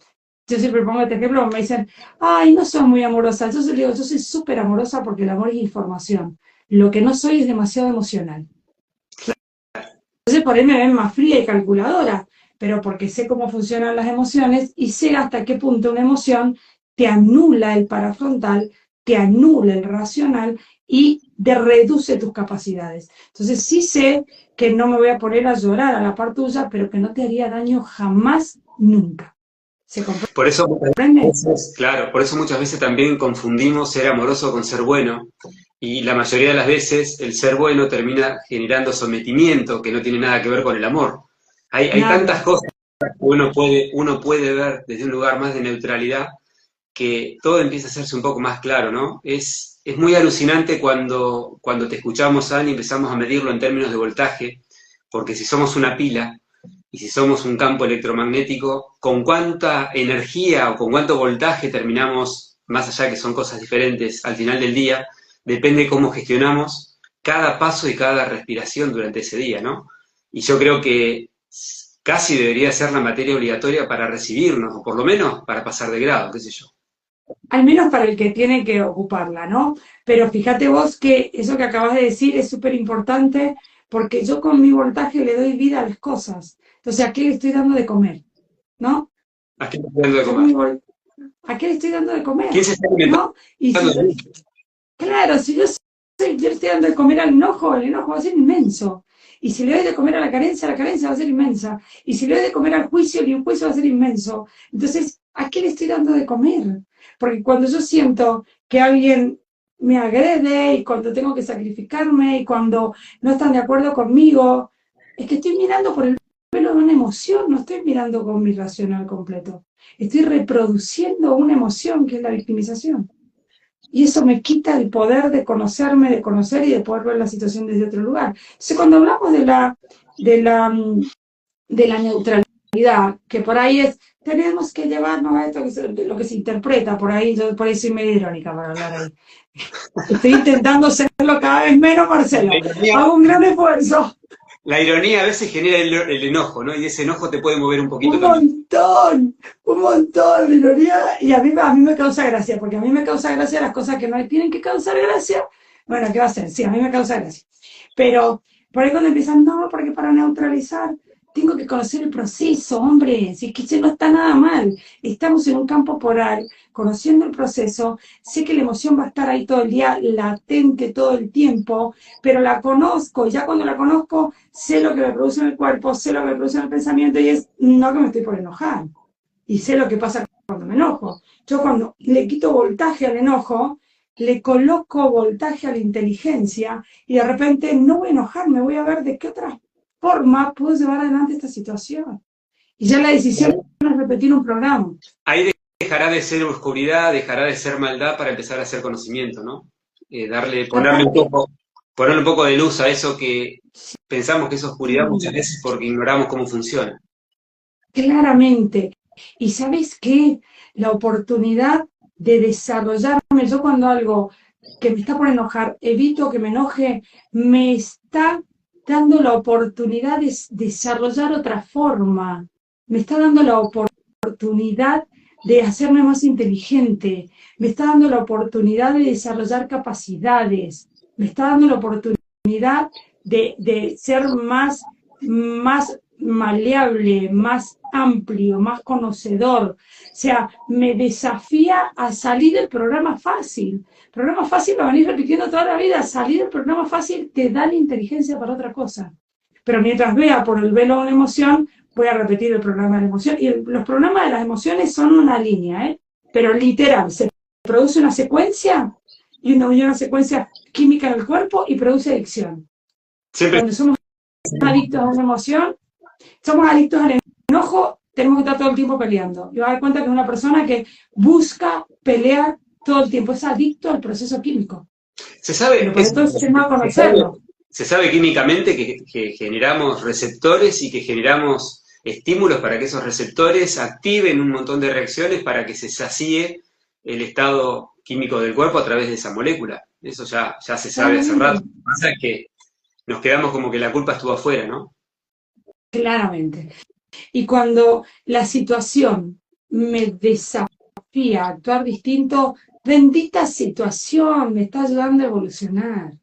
yo siempre pongo este ejemplo, me dicen, ay, no soy muy amorosa, yo digo, yo soy súper amorosa porque el amor es información, lo que no soy es demasiado emocional. Entonces por ahí me ven más fría y calculadora, pero porque sé cómo funcionan las emociones y sé hasta qué punto una emoción te anula el parafrontal, te anula el racional y te reduce tus capacidades. Entonces sí sé que no me voy a poner a llorar a la par tuya, pero que no te haría daño jamás, nunca. ¿Se comprende? Por eso, claro, por eso muchas veces también confundimos ser amoroso con ser bueno, y la mayoría de las veces el ser bueno termina generando sometimiento que no tiene nada que ver con el amor. Hay tantas cosas que uno puede ver desde un lugar más de neutralidad que todo empieza a hacerse un poco más claro, ¿no? Es muy alucinante cuando te escuchamos, Ani, y empezamos a medirlo en términos de voltaje, porque si somos una pila y si somos un campo electromagnético, con cuánta energía o con cuánto voltaje terminamos, más allá que son cosas diferentes, al final del día, depende cómo gestionamos cada paso y cada respiración durante ese día, ¿no? Y yo creo que casi debería ser la materia obligatoria para recibirnos, o por lo menos para pasar de grado, qué sé yo. Al menos para el que tiene que ocuparla, ¿no? Pero fíjate vos que eso que acabas de decir es súper importante porque yo con mi voltaje le doy vida a las cosas. Entonces, ¿a qué le estoy dando de comer? ¿No? ¿A qué le estoy dando de Yo con comer? mi ¿A qué le estoy dando de ¿Quién comer? se está alimentando ¿No? Y si yo, de mí? claro, si yo le estoy dando de comer al enojo, el enojo va a ser inmenso. Y si le doy de comer a la carencia va a ser inmensa. Y si le doy de comer al juicio, el juicio va a ser inmenso. Entonces, ¿a qué le estoy dando de comer? Porque cuando yo siento que alguien me agrede y cuando tengo que sacrificarme y cuando no están de acuerdo conmigo, es que estoy mirando por el pelo de una emoción, no estoy mirando con mi racional completo. Estoy reproduciendo una emoción que es la victimización. Y eso me quita el poder de conocerme, de conocer y de poder ver la situación desde otro lugar. Entonces, cuando hablamos de la, de la neutralidad, que por ahí es, tenemos que llevarnos a esto, lo que se interpreta por ahí, yo por ahí soy medio irónica para hablar ahí. Estoy intentando serlo cada vez menos, Marcelo. Hago un gran esfuerzo. La ironía a veces genera el enojo, ¿no? Y ese enojo te puede mover un poquito Un también. montón de ironía, y a mí me causa gracia, porque a mí me causa gracia las cosas que no tienen que causar gracia. Bueno, ¿qué va a ser? Sí, a mí me causa gracia. Pero por ahí cuando empiezan, no, porque para neutralizar tengo que conocer el proceso, hombre, si es que eso no está nada mal. Estamos en un campo polar, conociendo el proceso, sé que la emoción va a estar ahí todo el día, latente todo el tiempo, pero la conozco, y ya cuando la conozco, sé lo que me produce en el cuerpo, sé lo que me produce en el pensamiento, y es no que me estoy por enojar. Y sé lo que pasa cuando me enojo. Yo cuando le quito voltaje al enojo, le coloco voltaje a la inteligencia y de repente no voy a enojarme, voy a ver de qué otra forma puedo llevar adelante esta situación. Y ya la decisión es repetir un programa. Ahí dejará de ser oscuridad, dejará de ser maldad para empezar a ser conocimiento, ¿no? Aparte, Ponerle un poco de luz a eso que pensamos que es oscuridad muchas sí, veces porque ignoramos cómo funciona. claramente. Y sabes qué, la oportunidad de desarrollarme, yo cuando algo que me está por enojar, evito que me enoje, me está dando la oportunidad de desarrollar otra forma, me está dando la oportunidad de hacerme más inteligente, me está dando la oportunidad de desarrollar capacidades, me está dando la oportunidad de ser más maleable, más amplio, más conocedor. O sea, me desafía a salir del programa fácil. El programa fácil lo venís repitiendo toda la vida. Salir del programa fácil te da la inteligencia para otra cosa. Pero mientras vea por el velo una emoción, voy a repetir el programa de la emoción. Y los programas de las emociones son una línea, ¿eh? Pero literal, se produce una secuencia y una secuencia química en el cuerpo y produce adicción. Siempre Cuando somos adictos a una emoción, somos adictos al enojo, tenemos que estar todo el tiempo peleando. Y vas a dar cuenta que es una persona que busca pelear todo el tiempo, es adicto al proceso químico. se sabe, Pero por esto es no se sabe, conocerlo. se sabe químicamente que generamos receptores y que generamos estímulos para que esos receptores activen un montón de reacciones para que se sacie el estado químico del cuerpo a través de esa molécula. Eso ya se sabe hace rato. Claramente, Lo que pasa es que nos quedamos como que la culpa estuvo afuera, ¿no? claramente. Y cuando la situación me desafía a actuar distinto, bendita situación, me está ayudando a evolucionar,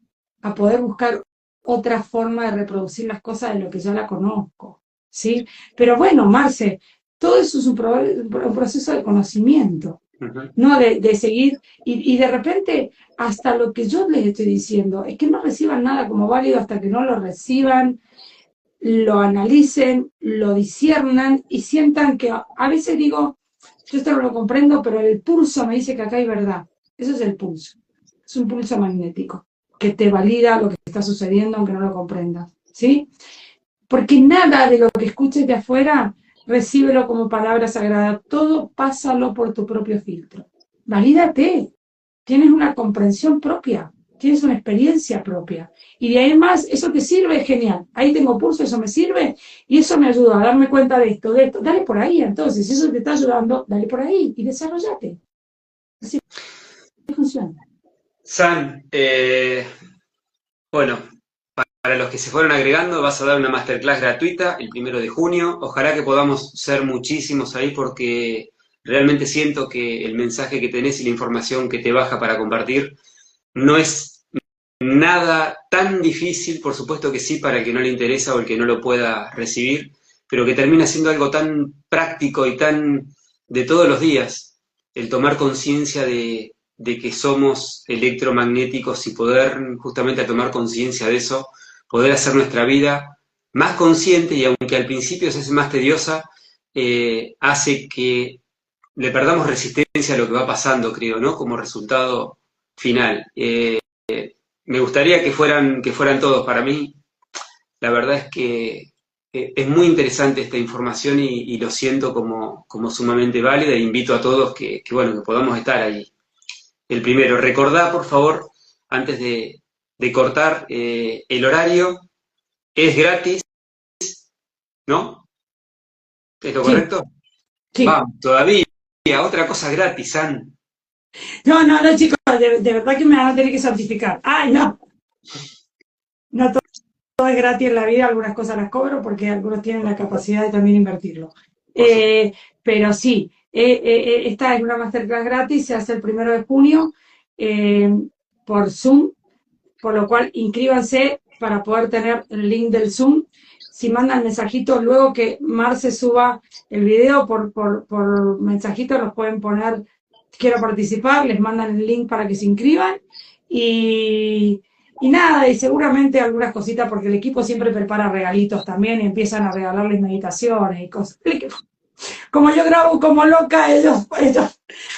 a poder buscar otra forma de reproducir las cosas de lo que ya la conozco, ¿sí? Pero bueno, Marce, todo eso es un proceso de conocimiento, Uh-huh. ¿no? De seguir, y de repente, hasta lo que yo les estoy diciendo, es que no reciban nada como válido hasta que no lo reciban, lo analicen, lo disciernan y sientan que a veces digo, yo esto no lo comprendo, pero el pulso me dice que acá hay verdad. Eso es el pulso. Es un pulso magnético que te valida lo que está sucediendo aunque no lo comprendas. ¿Sí? Porque nada de lo que escuches de afuera, recíbelo como palabra sagrada. Todo pásalo por tu propio filtro. valídate, tienes una comprensión propia, tienes una experiencia propia. Y de ahí en más, eso te sirve, es genial. Ahí tengo pulso, eso me sirve, y eso me ayuda a darme cuenta de esto, de esto. Dale por ahí, entonces, si eso te está ayudando, dale por ahí y desarrollate. Así funciona. San, bueno, para los que se fueron agregando, vas a dar una masterclass gratuita el 1 de junio. Ojalá que podamos ser muchísimos ahí porque realmente siento que el mensaje que tenés y la información que te baja para compartir no es nada tan difícil, por supuesto que sí, para el que no le interesa o el que no lo pueda recibir, pero que termina siendo algo tan práctico y tan de todos los días, el tomar conciencia de que somos electromagnéticos y poder, justamente al tomar conciencia de eso, poder hacer nuestra vida más consciente y aunque al principio se hace más tediosa, hace que le perdamos resistencia a lo que va pasando, creo, ¿no? Como resultado final. Me gustaría que fueran todos. Para mí, la verdad es que es muy interesante esta información y lo siento como sumamente válida e invito a todos bueno, que podamos estar ahí. El primero, recordá, por favor, antes de cortar, el horario es gratis, ¿no? ¿Es lo Sí, correcto? sí. Vamos, todavía, otra cosa gratis, San. No, no, no, chicos, de verdad que me van a tener que certificar. Ay, no, no todo es gratis en la vida, algunas cosas las cobro porque algunos tienen la capacidad de también invertirlo. Por supuesto. Pero sí, esta es una masterclass gratis, se hace el 1 de junio eh, por Zoom, por lo cual inscríbanse para poder tener el link del Zoom. Si mandan mensajitos, luego que Marce suba el video por mensajito, los pueden poner, quiero participar, les mandan el link para que se inscriban. Y nada, y seguramente algunas cositas, porque el equipo siempre prepara regalitos también y empiezan a regalarles meditaciones y cosas. Como yo grabo como loca, ellos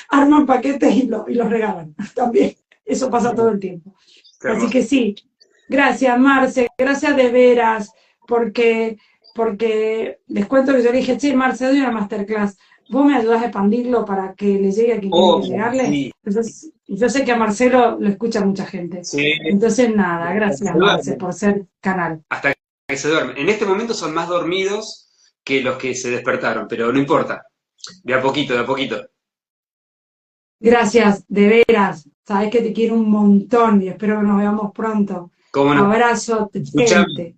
arman paquetes y los regalan también. Eso pasa todo el tiempo. Qué Así hermoso. que sí, gracias Marce, gracias de veras, porque les cuento que yo le dije, che, Marce, doy una masterclass, vos me ayudás a expandirlo para que le llegue a quien tiene que llegarle. Sí, Entonces, yo sé que a Marcelo lo escucha mucha gente. sí. Entonces, nada, Hasta que gracias se Marce duermen. por ser canal. Hasta que se duermen. En este momento son más dormidos que los que se despertaron, pero no importa. De a poquito, de a poquito. Gracias, de veras. Sabes que te quiero un montón y espero que nos veamos pronto. ¿Cómo no? Abrazo, Escuchame, gente.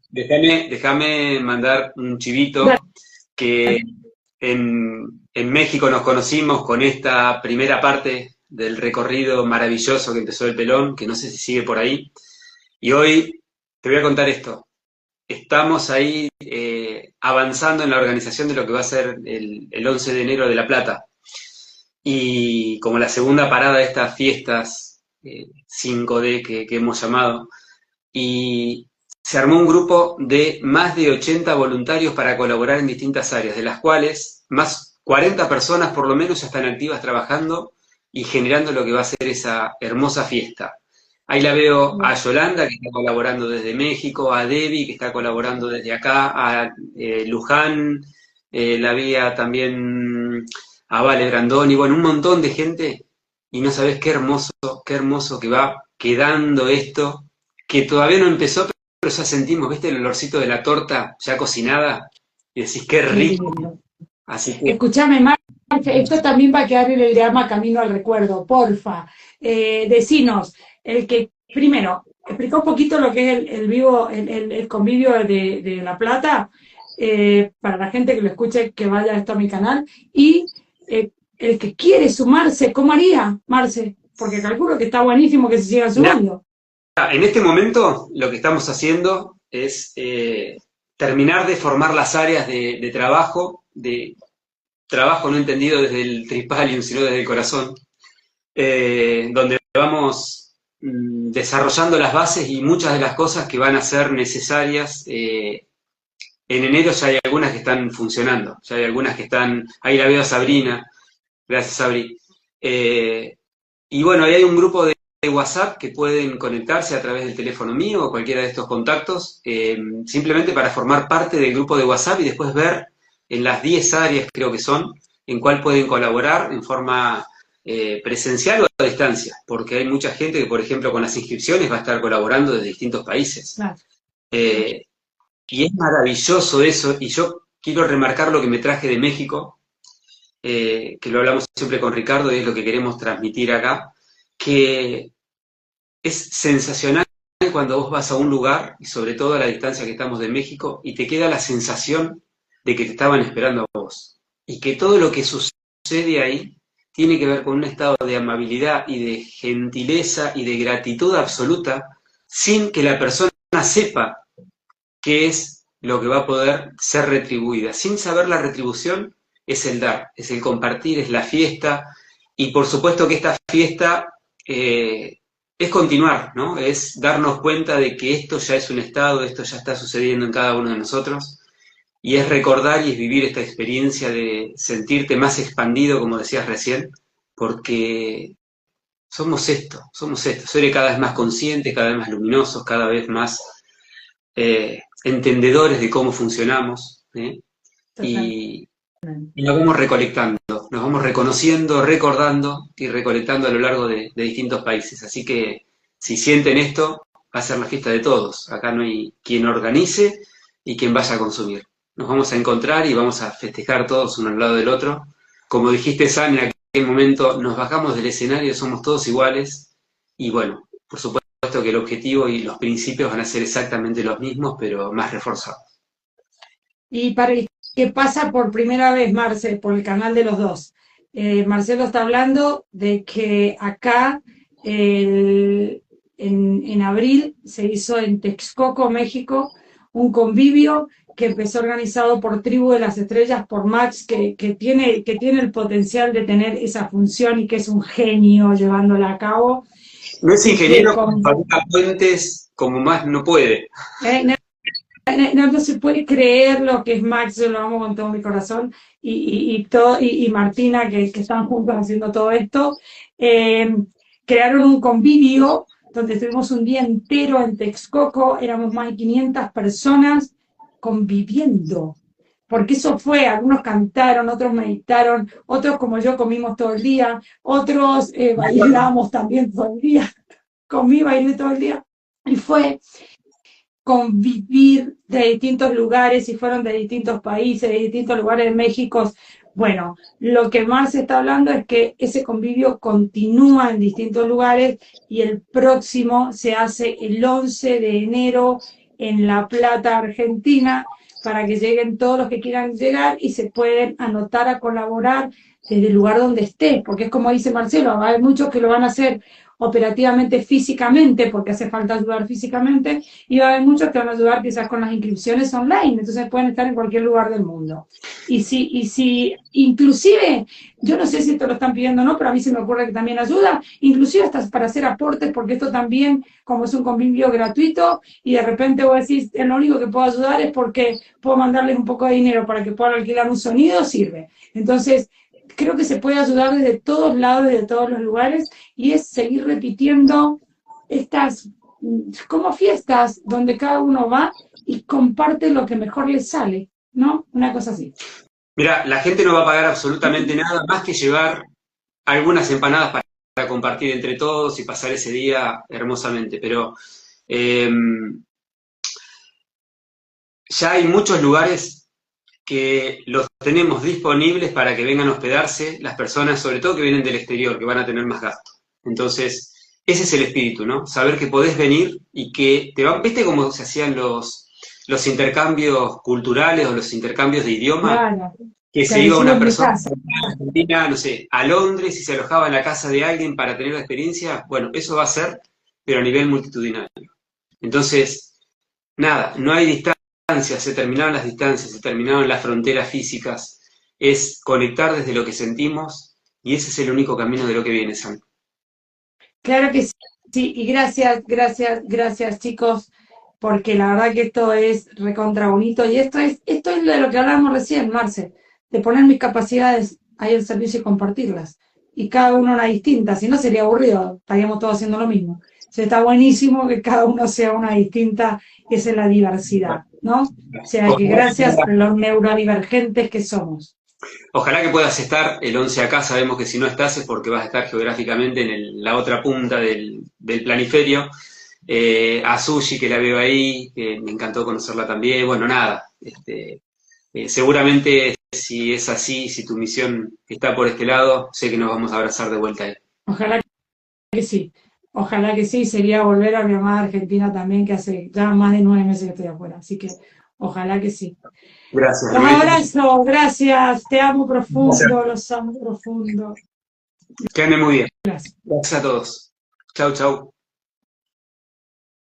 déjame mandar un chivito que en México nos conocimos con esta primera parte del recorrido maravilloso que empezó el Pelón, que no sé si sigue por ahí. Y hoy te voy a contar esto. Estamos ahí avanzando en la organización de lo que va a ser el 11 de enero de La Plata. Y como la segunda parada de estas fiestas 5D que hemos llamado, y se armó un grupo de más de 80 voluntarios para colaborar en distintas áreas, de las cuales más 40 personas por lo menos ya están activas trabajando y generando lo que va a ser esa hermosa fiesta. Ahí la veo a Yolanda, que está colaborando desde México, a Debbie, que está colaborando desde acá, a Luján, la vi también a Vale Brandoni, bueno, un montón de gente, y no sabés qué hermoso que va quedando esto, que todavía no empezó, pero ya sentimos, ¿viste? El olorcito de la torta ya cocinada, y decís, qué Qué rico. lindo. Así que, Escúchame, Marce, esto también va a quedar en el diagrama Camino al Recuerdo, porfa. Decinos, el que, primero, explica un poquito lo que es el vivo, el convivio de La Plata, para la gente que lo escuche, que vaya esto a mi canal, y el que quiere sumarse, ¿cómo haría, Marce? Porque calculo que está buenísimo que se siga sumando. en este momento lo que estamos haciendo es terminar de formar las áreas de trabajo no entendido desde el trispalium, sino desde el corazón, donde vamos desarrollando las bases y muchas de las cosas que van a ser necesarias. En enero ya hay algunas que están funcionando, ya hay algunas que están, ahí la veo a Sabrina, gracias Sabri. Y bueno, ahí hay un grupo de WhatsApp que pueden conectarse a través del teléfono mío o cualquiera de estos contactos, simplemente para formar parte del grupo de WhatsApp y después ver en las 10 áreas, creo que son, en cuál pueden colaborar en forma presencial o a distancia, porque hay mucha gente que, por ejemplo, con las inscripciones va a estar colaborando desde distintos países. Claro. Eh, y es maravilloso eso, y yo quiero remarcar lo que me traje de México, que lo hablamos siempre con Ricardo y es lo que queremos transmitir acá, que es sensacional cuando vos vas a un lugar, y sobre todo a la distancia que estamos de México, y te queda la sensación de que te estaban esperando a vos. Y que todo lo que sucede ahí tiene que ver con un estado de amabilidad y de gentileza y de gratitud absoluta, sin que la persona sepa qué es lo que va a poder ser retribuida. Sin saber la retribución, es el dar, es el compartir, es la fiesta, y por supuesto que esta fiesta es continuar, ¿no? Es darnos cuenta de que esto ya es un estado, esto ya está sucediendo en cada uno de nosotros, y es recordar y es vivir esta experiencia de sentirte más expandido, como decías recién, porque somos esto, ser cada vez más conscientes, cada vez más luminosos, cada vez más entendedores de cómo funcionamos, y nos vamos recolectando, nos vamos reconociendo, recordando y recolectando a lo largo de distintos países. Así que si sienten esto, va a ser la fiesta de todos. Acá no hay quien organice y quien vaya a consumir. Nos vamos a encontrar y vamos a festejar todos uno al lado del otro. Como dijiste, Sam, en aquel momento nos bajamos del escenario, somos todos iguales y bueno, por supuesto que el objetivo y los principios van a ser exactamente los mismos, pero más reforzados. Y para el que pasa por primera vez, Marce, por el canal de los dos, Marcelo está hablando de que acá en abril se hizo en Texcoco, México, un convivio que empezó organizado por Tribu de las Estrellas, por Max, que tiene el potencial de tener esa función y que es un genio llevándola a cabo. No es ingeniero, fabrica puentes como más no puede. No se puede creer lo que es Max, yo lo amo con todo mi corazón, y Martina, que están juntos haciendo todo esto. Crearon un convivio donde estuvimos un día entero en Texcoco, éramos más de 500 personas conviviendo, porque eso fue, algunos cantaron, otros meditaron, otros como yo comimos todo el día, otros bailamos también todo el día, comí, bailé todo el día, y fue convivir de distintos lugares, y fueron de distintos países, de distintos lugares de México. Bueno, lo que Marce está hablando es que ese convivio continúa en distintos lugares y el próximo se hace el 11 de enero en La Plata, Argentina, para que lleguen todos los que quieran llegar y se pueden anotar a colaborar desde el lugar donde esté, porque es como dice Marcelo, hay muchos que lo van a hacer operativamente, físicamente, porque hace falta ayudar físicamente, y va a haber muchos que van a ayudar quizás con las inscripciones online, entonces pueden estar en cualquier lugar del mundo. Y si inclusive, yo no sé si esto lo están pidiendo o no, pero a mí se me ocurre que también ayuda, inclusive hasta para hacer aportes, porque esto también, como es un convivio gratuito, y de repente vos decís, lo único que puedo ayudar es porque puedo mandarles un poco de dinero para que puedan alquilar un sonido, sirve. Entonces, creo que se puede ayudar desde todos lados, desde todos los lugares, y es seguir repitiendo estas como fiestas donde cada uno va y comparte lo que mejor le sale, ¿no? Una cosa así. Mira, la gente no va a pagar absolutamente nada más que llevar algunas empanadas para compartir entre todos y pasar ese día hermosamente, pero ya hay muchos lugares que los tenemos disponibles para que vengan a hospedarse las personas, sobre todo que vienen del exterior, que van a tener más gasto. Entonces, ese es el espíritu, ¿no? Saber que podés venir y que te van... ¿Viste cómo se hacían los intercambios culturales o los intercambios de idioma? Claro. Que se iba una persona de Argentina, no sé, a Londres y se alojaba en la casa de alguien para tener la experiencia. Bueno, eso va a ser, pero a nivel multitudinario. Entonces, nada, no hay distancia. Se terminaron las distancias, se terminaron las fronteras físicas, es conectar desde lo que sentimos y ese es el único camino de lo que viene, Sam. Claro que sí, y gracias chicos, porque la verdad que esto es recontra bonito y esto es de lo que hablábamos recién, Marce, de poner mis capacidades ahí al servicio y compartirlas, y cada uno una distinta, si no sería aburrido, estaríamos todos haciendo lo mismo. Entonces está buenísimo que cada uno sea una distinta, esa es la diversidad, ¿no? O sea que gracias a los neurodivergentes que somos. Ojalá que puedas estar el 11 acá, sabemos que si no estás es porque vas a estar geográficamente en la otra punta del planiferio. A Sushi, que la veo ahí, que me encantó conocerla también. Bueno, nada, seguramente si es así, si tu misión está por este lado, sé que nos vamos a abrazar de vuelta ahí. Ojalá que sí. Ojalá que sí, sería volver a mi amada Argentina también, que hace ya más de 9 meses que estoy afuera. Así que ojalá que sí. Gracias, Los Luis. abrazo, gracias, te amo Gracias. profundo, los amo profundo. Que ande muy bien. Gracias. Gracias a todos. Chau, chau.